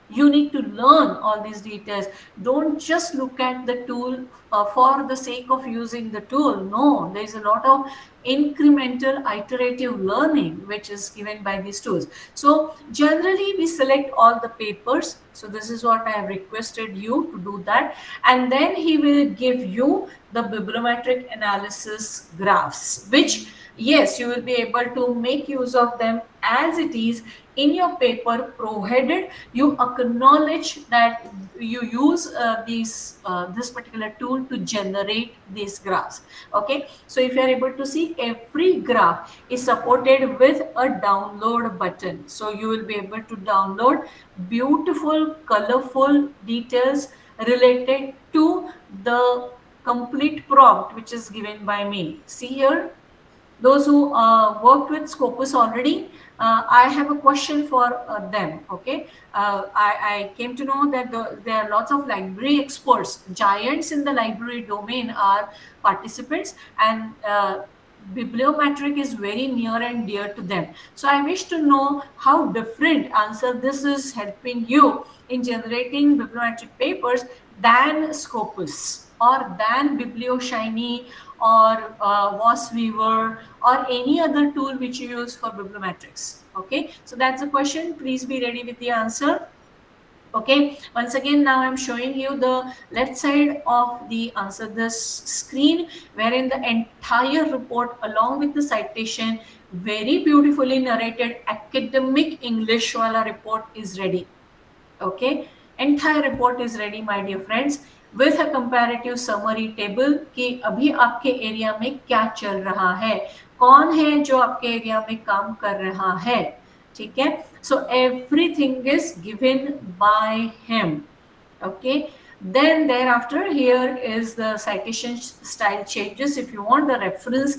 Speaker 2: you need to learn all these details. Don't just look at the tool for the sake of using the tool. No, there is a lot of incremental iterative learning which is given by these tools. So generally we select all the papers. So this is what I have requested you to do that, and then he will give you the bibliometric analysis graphs, which yes, you will be able to make use of them as it is in your paper, provided you acknowledge that you use this particular tool to generate these graphs. Okay, so if you are able to see, every graph is supported with a download button, so you will be able to download beautiful colorful details related to the complete prompt which is given by me. See here, those who worked with Scopus already, I have a question for them. Okay, I came to know that there are lots of library experts, giants in the library domain are participants, and bibliometric is very near and dear to them. So I wish to know how different answer this is helping you in generating bibliometric papers than Scopus or than BiblioShiny or Weaver or any other tool which you use for bibliometrics. Okay, so that's a question. Please be ready with the answer. Okay, once again, now I'm showing you the left side of the answer this screen, wherein the entire report along with the citation, very beautifully narrated academic English wala report is ready. Okay, entire report is ready, my dear friends, with a comparative summary table कि अभी आपके area में क्या चल रहा है, कौन है जो आपके एरिया में काम कर रहा है. ठीक है, so everything is given by him. Okay, then thereafter here is the citation style changes. If you want, the reference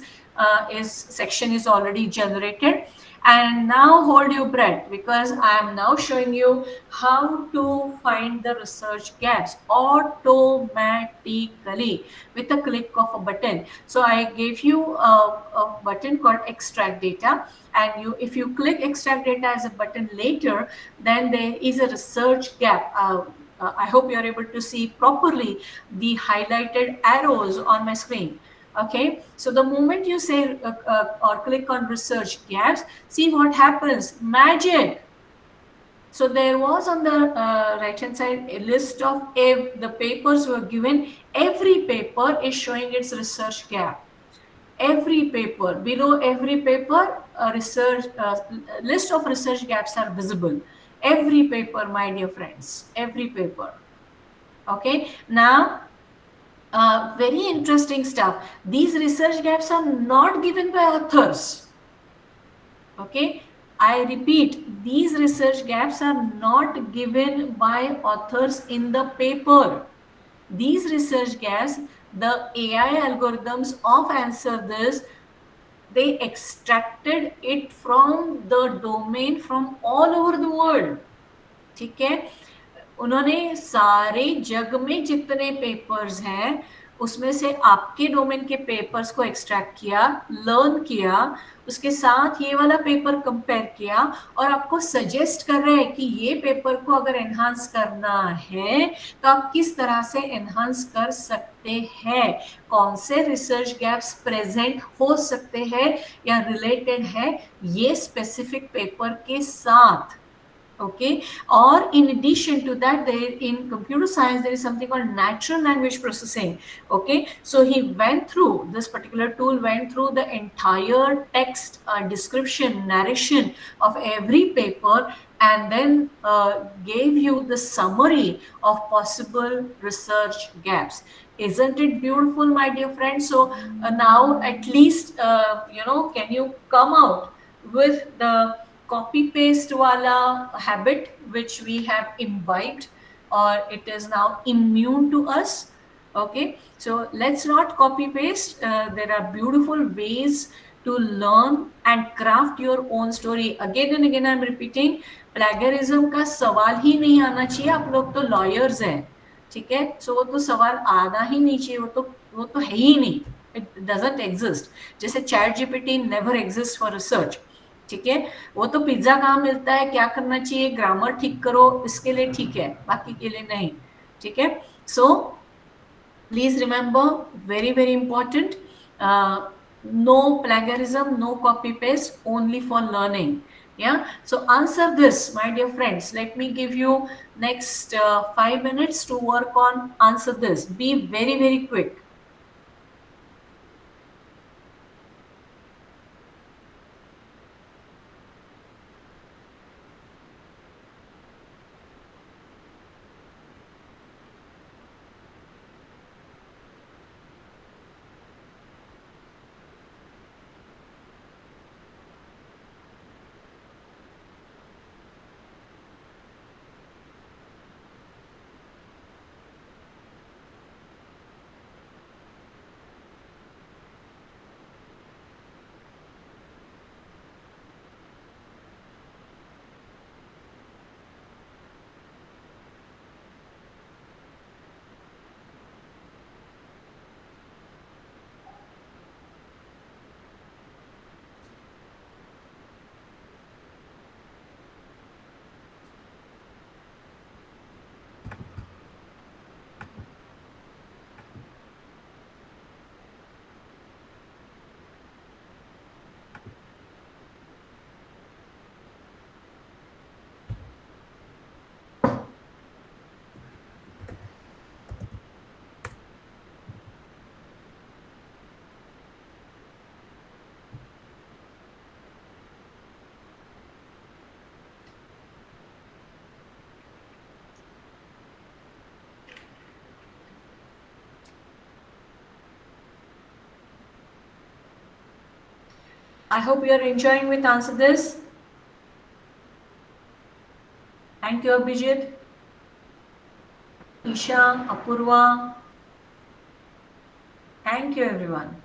Speaker 2: section is already generated. And now hold your breath, because I am now showing you how to find the research gaps automatically with a click of a button. So I gave you a button called extract data, and if you click extract data as a button later, then there is a research gap. I hope you are able to see properly the highlighted arrows on my screen. Okay, so the moment you say or click on research gaps, see what happens. Magic. So there was on the right hand side a list of the papers were given. Every paper is showing its research gap. Every paper, below every paper, a research list of research gaps are visible. Every paper, my dear friends, every paper. Okay, now very interesting stuff. These research gaps are not given by authors. Okay, I repeat, these research gaps are not given by authors in the paper. These research gaps, the AI algorithms of answer this, they extracted it from the domain from all over the world. ठीक है, उन्होंने सारे जग में जितने papers हैं उसमें से आपके डोमेन के पेपर्स को एक्सट्रैक्ट किया, लर्न किया, उसके साथ ये वाला पेपर कंपेयर किया और आपको सजेस्ट कर रहे हैं कि ये पेपर को अगर एनहांस करना है तो आप किस तरह से एनहांस कर सकते हैं, कौन से रिसर्च गैप्स प्रेजेंट हो सकते हैं या रिलेटेड है ये स्पेसिफिक पेपर के साथ. Okay, or in addition to that, there in computer science there is something called natural language processing. Okay, so he went through, this particular tool went through the entire text description, narration of every paper and then gave you the summary of possible research gaps. Isn't it beautiful, my dear friends? So now at least can you come out with the copy paste wala habit which we have imbibed or it is now immune to us. Okay, so let's not copy paste. There are beautiful ways to learn and craft your own story. Again and again I'm repeating, plagiarism का सवाल ही नहीं आना चाहिए. आप लोग तो lawyers हैं, ठीक है, so वो तो सवाल आना ही नहीं चाहिए, वो तो है ही नहीं. It doesn't exist. जैसे chat GPT never exists for research. ठीक है, वो तो पिज्जा कहाँ मिलता है, क्या करना चाहिए, ग्रामर ठीक करो, इसके लिए ठीक है, बाकी के लिए नहीं. ठीक है, so please remember, very very important, no plagiarism, no copy paste, only for learning. Yeah, so answer this, my dear friends. Let me give you next 5 minutes to work on answer this. Be very very quick. I hope you are enjoying with answer this. Thank you, Abhijit, Isha, Apurva. Thank you, everyone.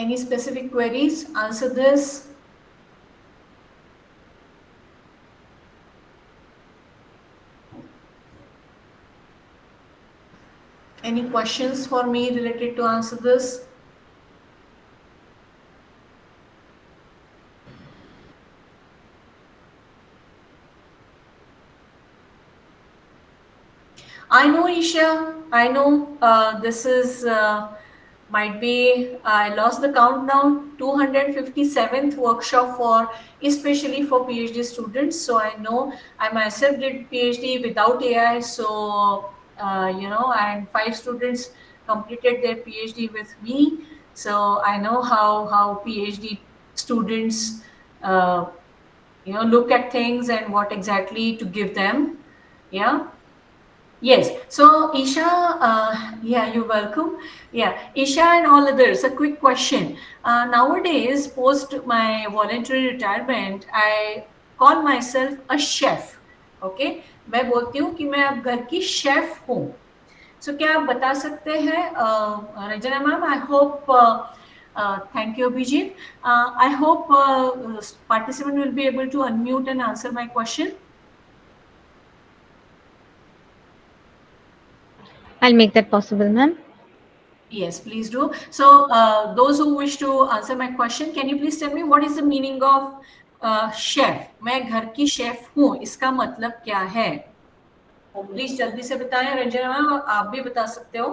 Speaker 2: Any specific queries? Answer this. Any questions for me related to answer this? I know, Isha. I know this is might be, I lost the count now, 257th workshop for especially for PhD students. So I know I myself did PhD without AI. So and 5 students completed their PhD with me. So I know how PhD students uh, look at things and what exactly to give them. Yeah. Yes. So, Isha, yeah, you're welcome. Yeah, Isha and all others, a quick question. Nowadays, post my voluntary retirement, I call myself a chef. Okay, मैं बोलती हूँ कि मैं अब घर की chef हूँ. So, क्या आप बता सकते हैं, Ranjana ma'am? I hope. Thank you, Abhijit. I hope participant will be able to unmute and answer my question.
Speaker 1: I'll make that possible, ma'am.
Speaker 2: Yes, please do. So, those who wish to answer my question, can you please tell me what is the meaning of chef? मैं घर की chef हूँ, इसका मतलब क्या है? Please जल्दी से बताएं, रंजना मैम, आप भी बता सकते हो.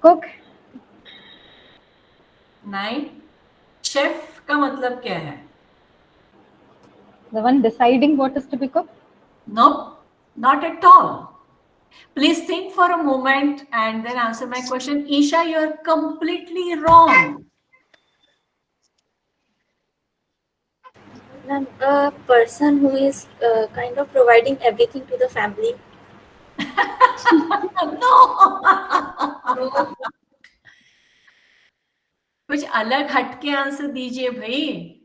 Speaker 1: Cook.
Speaker 2: नहीं, शेफ का मतलब क्या है?
Speaker 1: The one deciding what is to be cooked?
Speaker 2: No, not at all. Please think for a moment and then answer my question. Isha, you are completely wrong.
Speaker 3: Ma'am, a person who is kind of providing everything to the family.
Speaker 2: No. कुछ अलग हटके answer दीजिए भाई.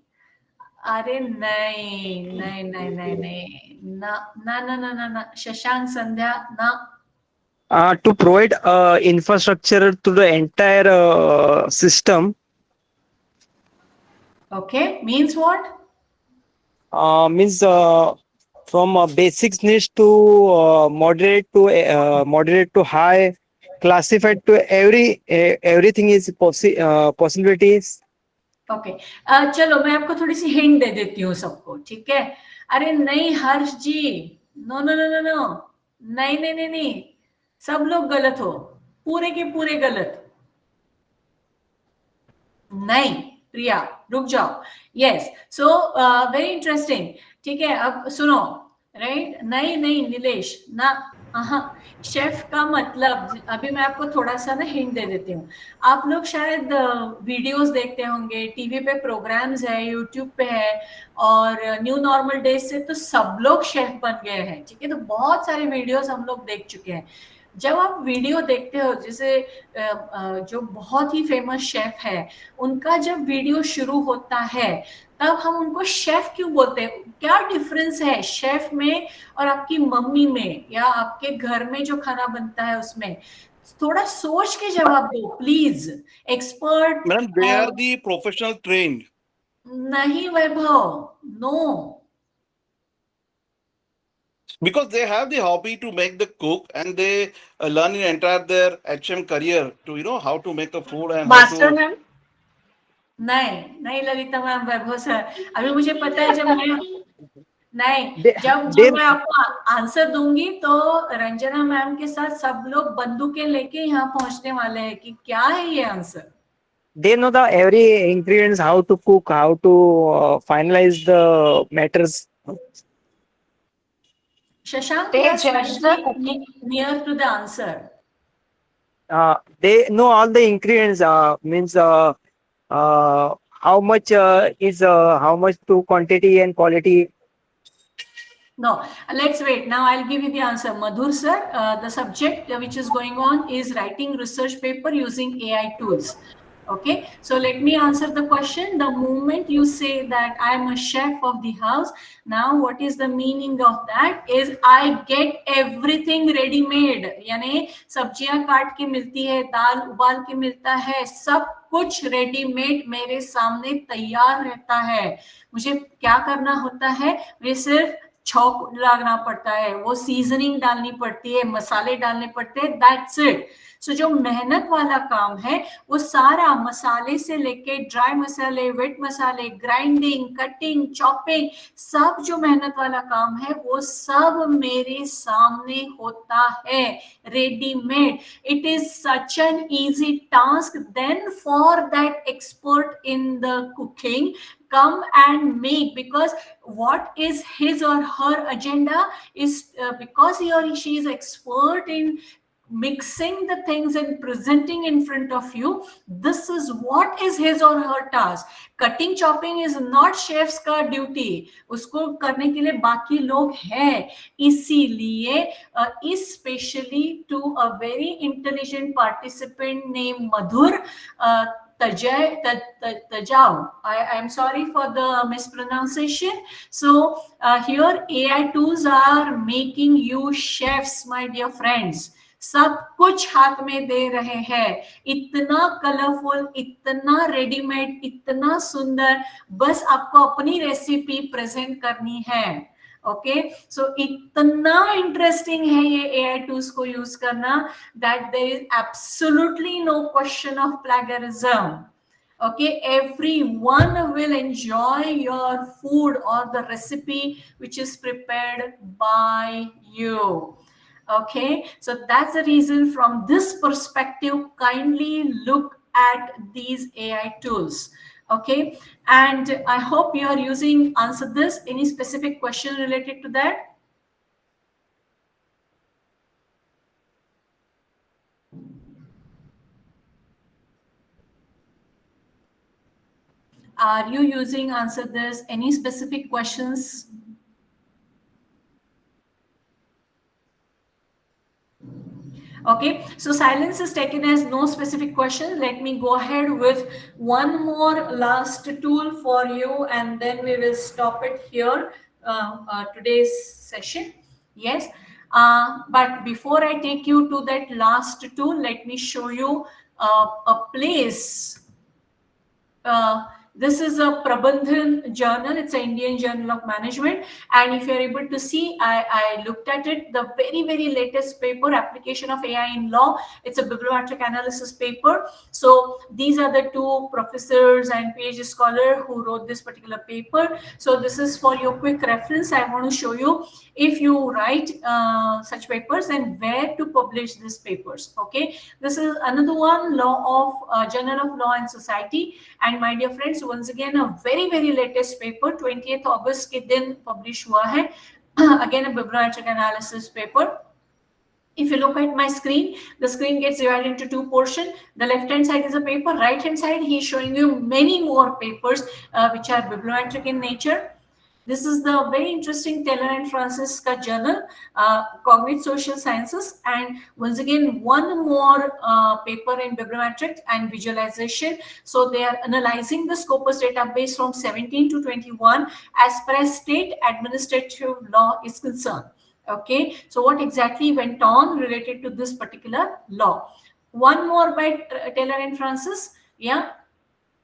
Speaker 2: अरे नहीं नहीं नहीं नहीं नहीं, ना ना ना ना ना ना, शशांक, संध्या, ना.
Speaker 4: To provide infrastructure to the entire system.
Speaker 2: Okay, means what?
Speaker 4: Means from basic needs to moderate to high, classified to everything is possibilities.
Speaker 2: Okay, चलो मैं आपको थोड़ी सी हिंट दे देती हूँ सबको, ठीक है? अरे नहीं Harsh ji, no no no no no, नहीं नहीं नहीं नहीं, सब लोग गलत हो, पूरे के पूरे गलत. नहीं प्रिया, रुक जाओ. Yes, so very interesting. ठीक है, अब सुनो. राइट, नहीं नहीं नीलेश, ना. हाँ, शेफ का मतलब, अभी मैं आपको थोड़ा सा ना हिंट दे देती हूँ. आप लोग शायद वीडियोस देखते होंगे, टीवी पे प्रोग्राम्स है, यूट्यूब पे है, और न्यू नॉर्मल डेज से तो सब लोग शेफ बन गए हैं. ठीक है, तो बहुत सारे वीडियोस हम लोग देख चुके हैं. जब आप वीडियो देखते हो, जैसे जो बहुत ही फेमस शेफ है, उनका जब वीडियो शुरू होता है, तब हम उनको शेफ क्यों बोलते हैं? क्या डिफरेंस है शेफ में और आपकी मम्मी में, या आपके घर में जो खाना बनता है उसमें? थोड़ा सोच के जवाब दो please. Expert.
Speaker 5: Madam, they are the professional trained.
Speaker 2: नहीं वैभव, no.
Speaker 5: Because they have the hobby to make the cook, and they learn in entire their HM career to how to make the food and
Speaker 6: master
Speaker 5: how to.
Speaker 6: Ma'am.
Speaker 2: नहीं नहीं Lalita ma'am, वैभव sir, अभी मुझे पता है, जब मैं नहीं, जब
Speaker 4: they-
Speaker 2: मैं आपको आंसर दूंगी तो रंजना मैम के साथ सब लोग बंदूकें लेके यहाँ पहुंचने वाले हैं कि क्या है ये answer.
Speaker 4: They know the every ingredients, how to cook, how to finalize the matters.
Speaker 2: Shashank,
Speaker 6: They
Speaker 2: you are
Speaker 6: judge the
Speaker 2: slightly
Speaker 6: cooking.
Speaker 2: near to the answer.
Speaker 4: They know all the ingredients. Means how much is how much to quantity and quality.
Speaker 2: No, let's wait. Now I'll give you the answer. Madhur sir, the subject which is going on is writing research paper using AI tools. Okay, so let me answer the question. The moment you say that I am a chef of the house, now what is the meaning of that? Is I get everything ready made. यानी सब्जियां काट के मिलती है, दाल उबाल के मिलता है, सब कुछ रेडीमेड मेरे सामने तैयार रहता है. मुझे क्या करना होता है? मुझे सिर्फ छौंक लगाना पड़ता है, वो सीजनिंग डालनी पड़ती है, मसाले डालने पड़ते हैं, दैट्स इट. सो जो मेहनत वाला काम है वो सारा मसाले से लेके ड्राई मसाले, वेट मसाले, ग्राइंडिंग, कटिंग, चॉपिंग, सब जो मेहनत वाला काम है वो सब मेरे सामने होता है readymade. It is such an easy task then for that expert in the cooking come and make, because what is his or her agenda is because he or she is expert in mixing the things and presenting in front of you. This is what is his or her task. Cutting chopping is not chef's का duty, उसको करने के लिए बाकी लोग हैं. इसीलिए especially to a very intelligent participant named Madhur Tajau. I am sorry for the mispronunciation. So here AI tools are making you chefs, my dear friends. सब कुछ हाथ में दे रहे हैं, इतना कलरफुल, इतना रेडीमेड, इतना सुंदर, बस आपको अपनी रेसिपी प्रेजेंट करनी है. ओके, सो इतना इंटरेस्टिंग है ये एआई टूल्स को यूज करना that there is absolutely no question of plagiarism. Okay, everyone will enjoy your food or the recipe which is prepared by you. Okay, so that's the reason. From this perspective, kindly look at these AI tools. Okay, and I hope you are using answer this. Any specific question related to that? Are you using answer this? Any specific questions? Okay, so silence is taken as no specific question. Let me go ahead with one more last tool for you, and then we will stop it here, today's session. Yes, but before I take you to that last tool, let me show you a place. This is a Prabandhan journal. It's an Indian Journal of Management. And if you're able to see, I looked at it, the very, very latest paper, Application of AI in Law. It's a bibliometric analysis paper. So these are the two professors and PhD scholar who wrote this particular paper. So this is for your quick reference. I want to show you, if you write such papers, and where to publish these papers. Okay, this is another one, Law of Journal of Law and Society. And my dear friends, once again, a very, very latest paper, 20th August के दिन publish हुआ है. Again, a bibliometric analysis paper. If you look at my screen, the screen gets divided into two portions. The left-hand side is a paper. Right-hand side, he is showing you many more papers which are bibliometric in nature. This is the very interesting Taylor and Francis ka journal, Cognitive Social Sciences. And once again, one more paper in bibliometric and visualization. So they are analyzing the Scopus database from 17 to 21 as far as state administrative law is concerned. Okay, so what exactly went on related to this particular law? One more by Taylor and Francis. Yeah.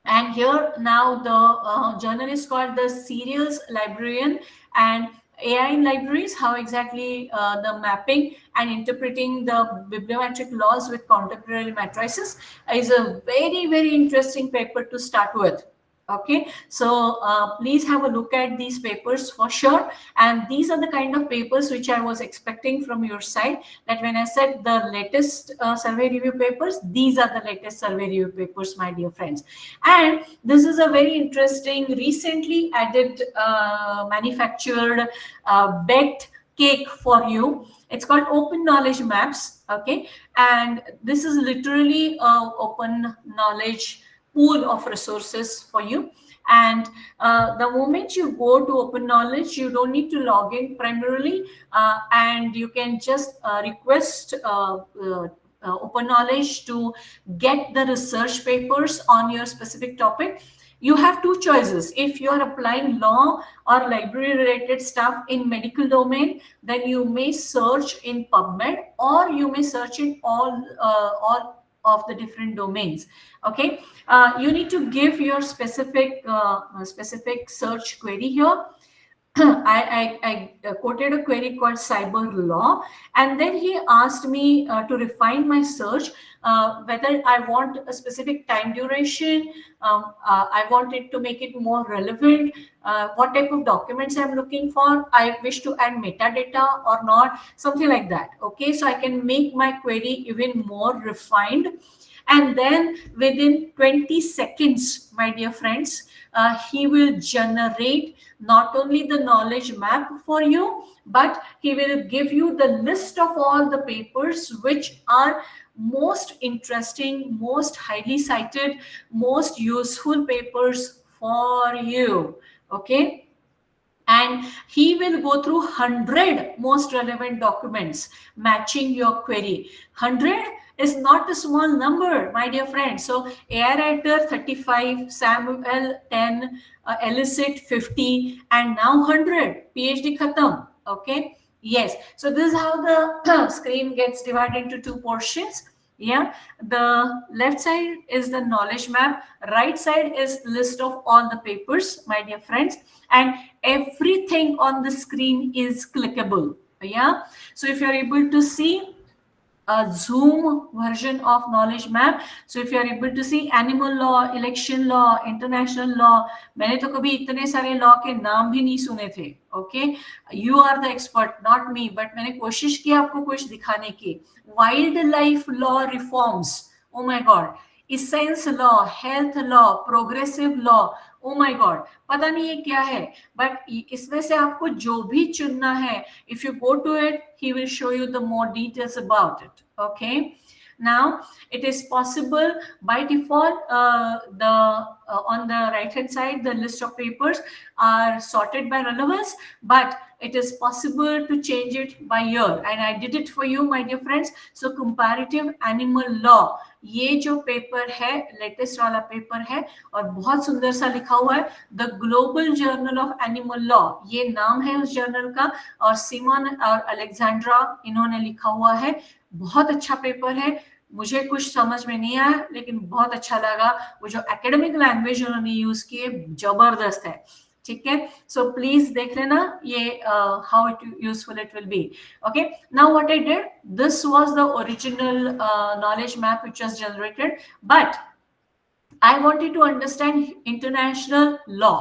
Speaker 2: And here now the journal is called the Serials Librarian and AI in Libraries, how exactly the mapping and interpreting the bibliometric laws with contemporary matrices is a very, very interesting paper to start with. Okay, so please have a look at these papers for sure. And these are the kind of papers which I was expecting from your side, that when I said the latest survey review papers, these are the latest survey review papers, my dear friends. And this is a very interesting, recently added, manufactured, baked cake for you. It's called Open Knowledge Maps. Okay, and this is literally open knowledge pool of resources for you. And the moment you go to Open Knowledge, you don't need to log in primarily, and you can just request open knowledge to get the research papers on your specific topic. You have two choices. If you are applying law or library related stuff in medical domain, then you may search in PubMed, or you may search in all of the different domains. Okay, you need to give your specific search query here. I quoted a query called cyber law, and then he asked me to refine my search, whether I want a specific time duration, I wanted to make it more relevant, what type of documents I'm looking for, I wish to add metadata or not, something like that. Okay, so I can make my query even more refined. And then within 20 seconds, my dear friends, he will generate not only the knowledge map for you, but he will give you the list of all the papers which are most interesting, most highly cited, most useful papers for you. Okay, and he will go through 100 most relevant documents matching your query. 100 is not a small number, my dear friends. So AI writer 35, Samuel 10, Elicit 50, and now 100. PhD khatam. Okay, yes. So this is how the screen gets divided into two portions. Yeah, the left side is the knowledge map, right side is list of all the papers, my dear friends, and everything on the screen is clickable. Yeah, so if you're able to see a zoom version of knowledge map, so if you are able to see animal law, election law, international law, मैंने तो कभी इतने सारे law के नाम भी नहीं सुने थे. Okay, you are the expert not me, but मैंने कोशिश की आपको कुछ दिखाने की. Wild life law reforms, oh my god, essence law, health law, progressive law, oh my god, पता नहीं ये क्या है, बट इसमें से आपको जो भी चुनना है, if you go to it, he will show you the more details about it. Okay, now it is possible by default, on the right hand side the list of papers are sorted by relevance, but it is possible to change it by year, and I did it for you, my dear friends. So comparative animal law, ये जो paper है latest वाला paper है और बहुत सुंदर सा लिखा हुआ है, the global journal of animal law, ये नाम है उस जर्नल का, और सिमोन और अलेक्जेंड्रा इन्होंने लिखा हुआ है. बहुत अच्छा पेपर है, मुझे कुछ समझ में नहीं आया लेकिन बहुत अच्छा लगा. वो जो एकेडमिक लैंग्वेज उन्होंने यूज की है जबरदस्त है. ठीक है, सो प्लीज देख लेना ये how it useful it will be. Okay, now what I did, this was the original knowledge map which was generated, but I wanted to understand international law.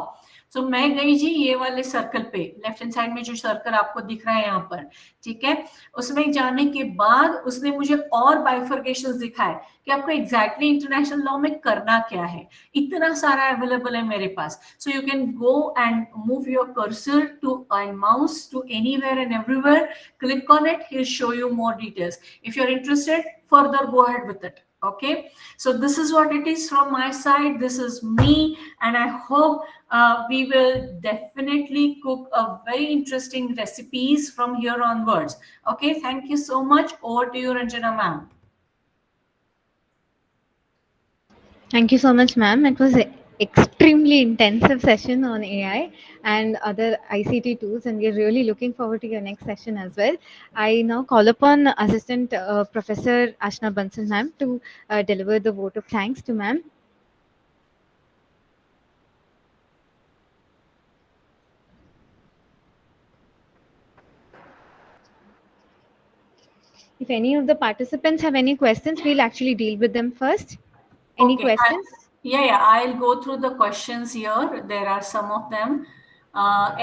Speaker 2: So मैं गई जी ये वाले सर्कल पे, left hand side में जो circle आपको दिख रहा है यहाँ पर, ठीक है, उसमें जाने के बाद उसने मुझे और बाइफर्केशंस दिखाए कि आपको एग्जैक्टली इंटरनेशनल लॉ में करना क्या है. इतना सारा अवेलेबल है मेरे पास, so you can go and move your cursor to and mouse to anywhere and everywhere, click on it, he will show you more details. If you are interested, further go ahead with it. Okay, so this is what it is from my side, this is me, and I hope we will definitely cook a very interesting recipes from here onwards. Okay, thank you so much. Over to you, Ranjana ma'am.
Speaker 1: Thank you so much, ma'am. It was an extremely intensive session on AI and other ICT tools, and we're really looking forward to your next session as well. I now call upon Assistant Professor Ashna Bansal ma'am to deliver the vote of thanks to ma'am. If any of the participants have any questions, we'll actually deal with them first. Any
Speaker 2: Okay,
Speaker 1: questions?
Speaker 2: Yeah, I'll go through the questions here. There are some of them.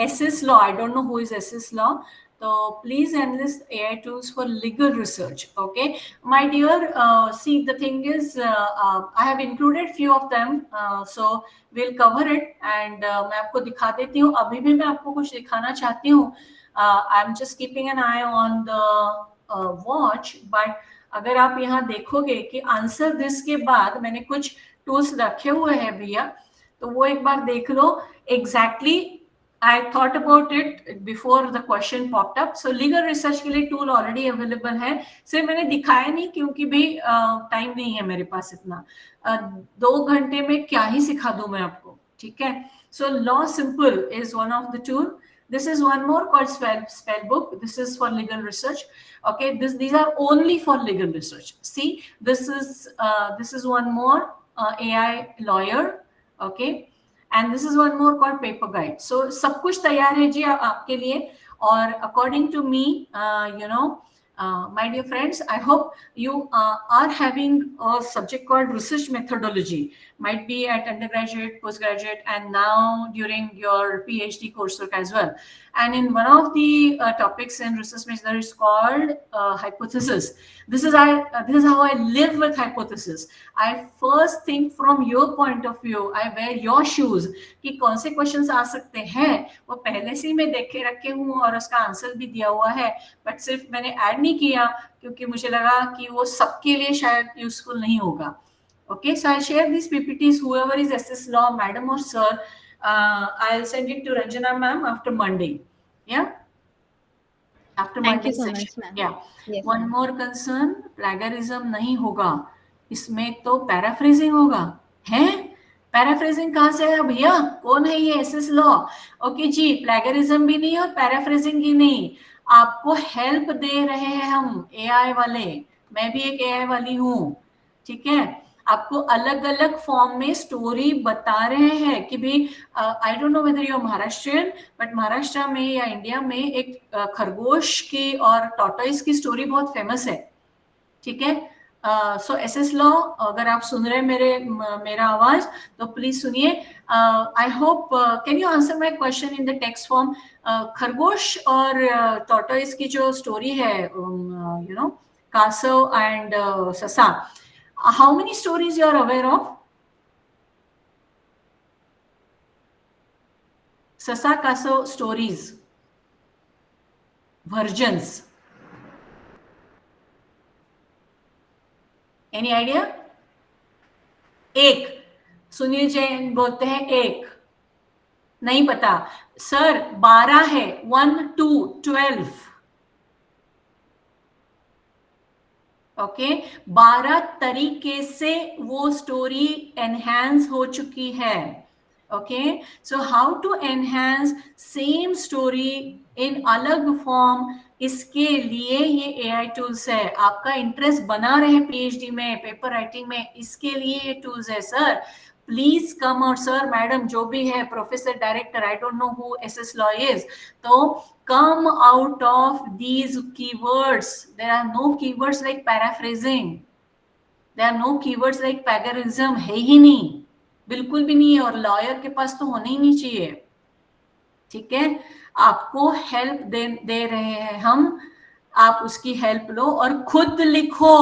Speaker 2: SS law, I don't know who is SS law. So please enlist AI tools for legal research. Okay, my dear, see, the thing is, I have included few of them, so we'll cover it, and मैं आपको दिखा देती हूँ. अभी भी मैं आपको कुछ दिखाना चाहती हूँ. I'm just keeping an eye on the watch, but अगर आप यहाँ देखोगे कि आंसर दिस के बाद मैंने कुछ टूल्स रखे हुए हैं भैया, तो वो एक बार देख लो. Exactly I thought about it before the question popped up. So legal research के लिए tool already available है. सिर्फ मैंने दिखाया नहीं क्योंकि भी टाइम नहीं है मेरे पास इतना. 2 घंटे में क्या ही सिखा दूं मैं आपको, ठीक है? So Law Simple is one of the tool. This is one more called spell book. This is for legal research. Okay, these are only for legal research. See, this is one more AI lawyer. Okay, and this is one more called paper guide. So सब कुछ तैयार है जी आपके लिए. और according to me, my dear friends, I hope you are having a subject called research methodology. Might be at undergraduate, postgraduate, and now during your PhD coursework as well. And in one of the topics in research methodology is called hypothesis. This is how I live with hypothesis. I first think from your point of view. I wear your shoes. कि कौन से questions आ सकते हैं वो पहले से ही मैं देख के रखे हूँ और उसका आंसर भी दिया हुआ है, बट सिर्फ मैंने ऐड नहीं किया क्योंकि मुझे लगा कि वो सबके लिए शायद यूजफुल नहीं होगा. Okay, so I share these PPTs. Whoever is SS Law, madam or sir, I'll send it to Ranjana ma'am after Monday. Yeah. After
Speaker 1: Thank
Speaker 2: Monday
Speaker 1: you so
Speaker 2: session.
Speaker 1: much, ma'am.
Speaker 2: Yeah.
Speaker 1: Yes,
Speaker 2: One
Speaker 1: ma'am.
Speaker 2: more concern, plagiarism नहीं होगा. इसमें तो paraphrasing होगा. है? Paraphrasing कहाँ से है भैया? कौन है ये एसएस लॉ? ओके जी, प्लेगरिज्म भी नहीं और पैराफ्रेजिंग भी नहीं. आपको हेल्प दे रहे हैं हम एआई वाले. मैं भी एक एआई वाली हूँ, ठीक है? आपको अलग अलग फॉर्म में स्टोरी बता रहे हैं कि भी I don't know whether you are Maharashtrian, but Maharashtra में या इंडिया में एक खरगोश की और टॉर्टोइस की स्टोरी बहुत फेमस है, ठीक है? सो एसएस लॉ, अगर आप सुन रहे हैं मेरा आवाज तो प्लीज सुनिए. I hope can you answer my question in the text form. खरगोश और टॉर्टोइस की जो स्टोरी है, kasav and sasa, how many stories you are aware of? Sasa kasav stories versions, any idea? एक. सुनील जैन बोलते हैं एक. नहीं पता सर. 12 है. 1 2 12. ओके, 12 तरीके से वो स्टोरी एनहांस हो चुकी है. Okay, so how to enhance same story in अलग फॉर्म, इसके लिए ये एआई टूल्स है. आपका इंटरेस्ट बना रहे पीएचडी में, पेपर राइटिंग में, इसके लिए ये टूल्स है सर. Please come. और सर मैडम जो भी है, professor, director, I don't know who SS law is, तो come out of these keywords. There are no keywords like paraphrasing. There are no keywords like plagiarism. है ही नहीं, बिल्कुल भी नहीं है, और लॉयर के पास तो होने ही नहीं चाहिए, ठीक है? आपको हेल्प दे रहे हैं हम, आप उसकी हेल्प लो और खुद लिखो,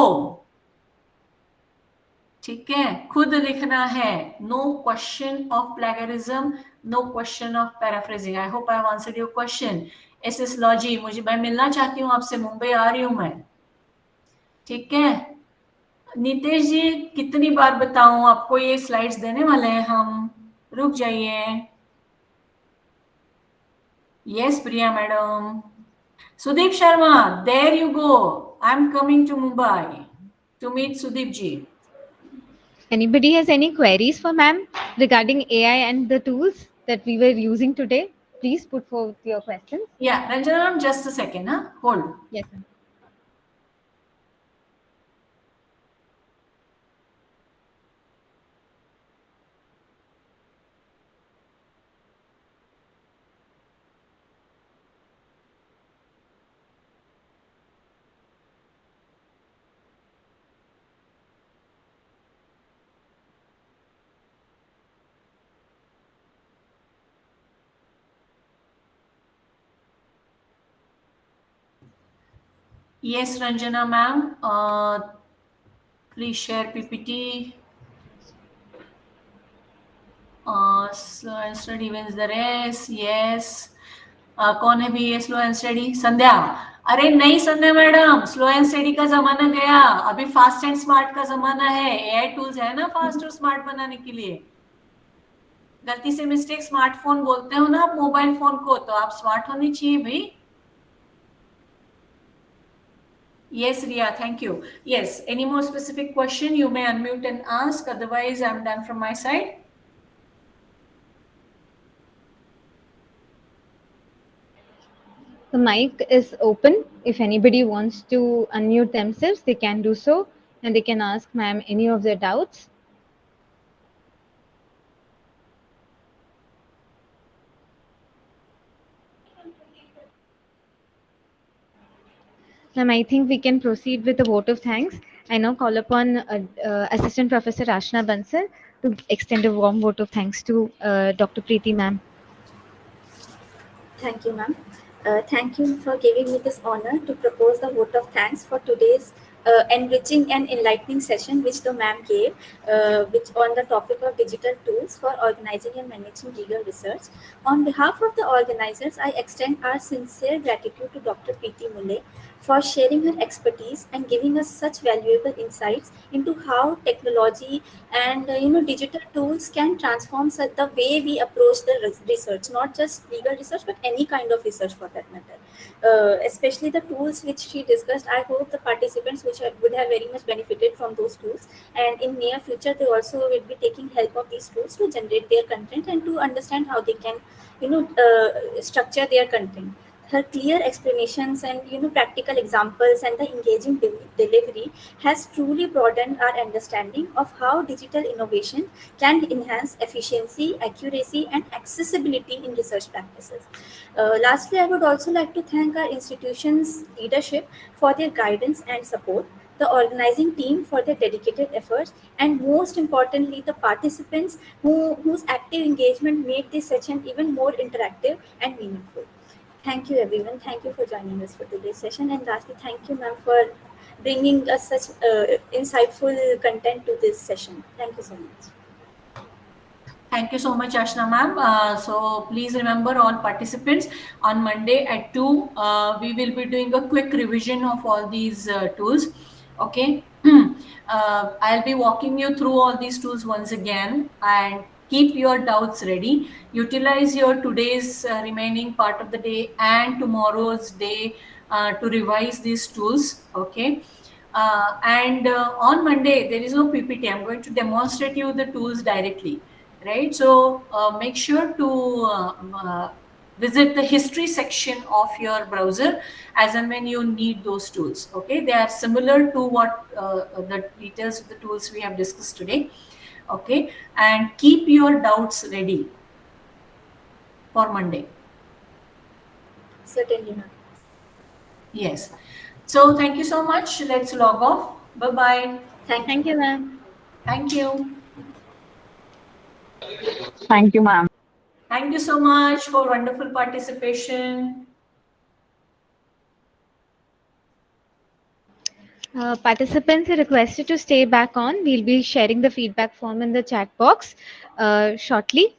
Speaker 2: ठीक है? खुद लिखना है. No question of plagiarism, no question of paraphrasing. I hope I have answered your question. SS law ji, मैं मिलना चाहती हूँ आपसे, मुंबई आ रही हूँ मैं, ठीक है? नीतीश जी, कितनी बार बताऊं आपको, ये स्लाइड्स देने वाले हैं हम, रुक जाइए. Yes Priya madam. Sudeep Sharma, there you go. I am coming to Mumbai to meet Sudeep ji.
Speaker 1: Anybody has any queries for ma'am regarding AI and the tools that we were using today? Please put forth your questions.
Speaker 2: Yeah, Ranjana, just a second, huh? Hold.
Speaker 1: Yes, ma'am.
Speaker 2: Yes, Ranjana ma'am. Please share PPT. Slow and steady wins the race. Yes. कौन है भी ये slow and study? संध्या. अरे नहीं संध्या madam, slow and study का जमाना गया, अभी फास्ट एंड स्मार्ट का जमाना है. एआई टूल्स है ना फास्ट और स्मार्ट बनाने के लिए. गलती से मिस्टेक स्मार्टफोन बोलते हो ना आप मोबाइल फोन को, तो आप स्मार्ट होने चाहिए भाई. Yes, Ria, thank you. Yes, any more specific question you may unmute and ask, otherwise I'm done from my side.
Speaker 1: The mic is open. If anybody wants to unmute themselves, they can do so and they can ask ma'am any of their doubts. Ma'am, I think we can proceed with the vote of thanks. I now call upon Assistant Professor Rashna Bansal to extend a warm vote of thanks to Dr. Preeti ma'am.
Speaker 3: Thank you, ma'am. Thank you for giving me this honor to propose the vote of thanks for today's enriching and enlightening session which the ma'am gave, which on the topic of digital tools for organizing and managing legal research. On behalf of the organizers, I extend our sincere gratitude to Dr. Preeti Mulay for sharing her expertise and giving us such valuable insights into how technology and digital tools can transform the way we approach the research, not just legal research but any kind of research for that matter. Especially the tools which she discussed, I hope the participants would have very much benefited from those tools, and in near future they also will be taking help of these tools to generate their content and to understand how they can structure their content. Her clear explanations and practical examples and the engaging delivery has truly broadened our understanding of how digital innovation can enhance efficiency, accuracy, and accessibility in research practices. Lastly, I would also like to thank our institution's leadership for their guidance and support, the organizing team for their dedicated efforts, and most importantly, the participants whose active engagement made this session even more interactive and meaningful. Thank you, everyone. Thank you for joining us for today's session. And lastly, thank you, ma'am, for bringing us such insightful content to this session. Thank you so much.
Speaker 2: Thank you so much, Ashna ma'am. So please remember all participants, on Monday at 2, we will be doing a quick revision of all these tools. Okay. I'll be walking you through all these tools once again, and keep your doubts ready. Utilize your today's remaining part of the day and tomorrow's day to revise these tools. Okay. And on Monday, there is no PPT. I'm going to demonstrate you the tools directly, right? So make sure to visit the history section of your browser as and when you need those tools. Okay, they are similar to what the details of the tools we have discussed today. Okay, and keep your doubts ready for Monday.
Speaker 3: Certainly, ma'am.
Speaker 2: Yes. So thank you so much. Let's log off. Bye bye.
Speaker 3: Thank
Speaker 1: you, ma'am.
Speaker 2: Thank you.
Speaker 6: Thank you, ma'am.
Speaker 2: Thank you so much for wonderful participation.
Speaker 1: Participants are requested to stay back on. We'll be sharing the feedback form in the chat box shortly.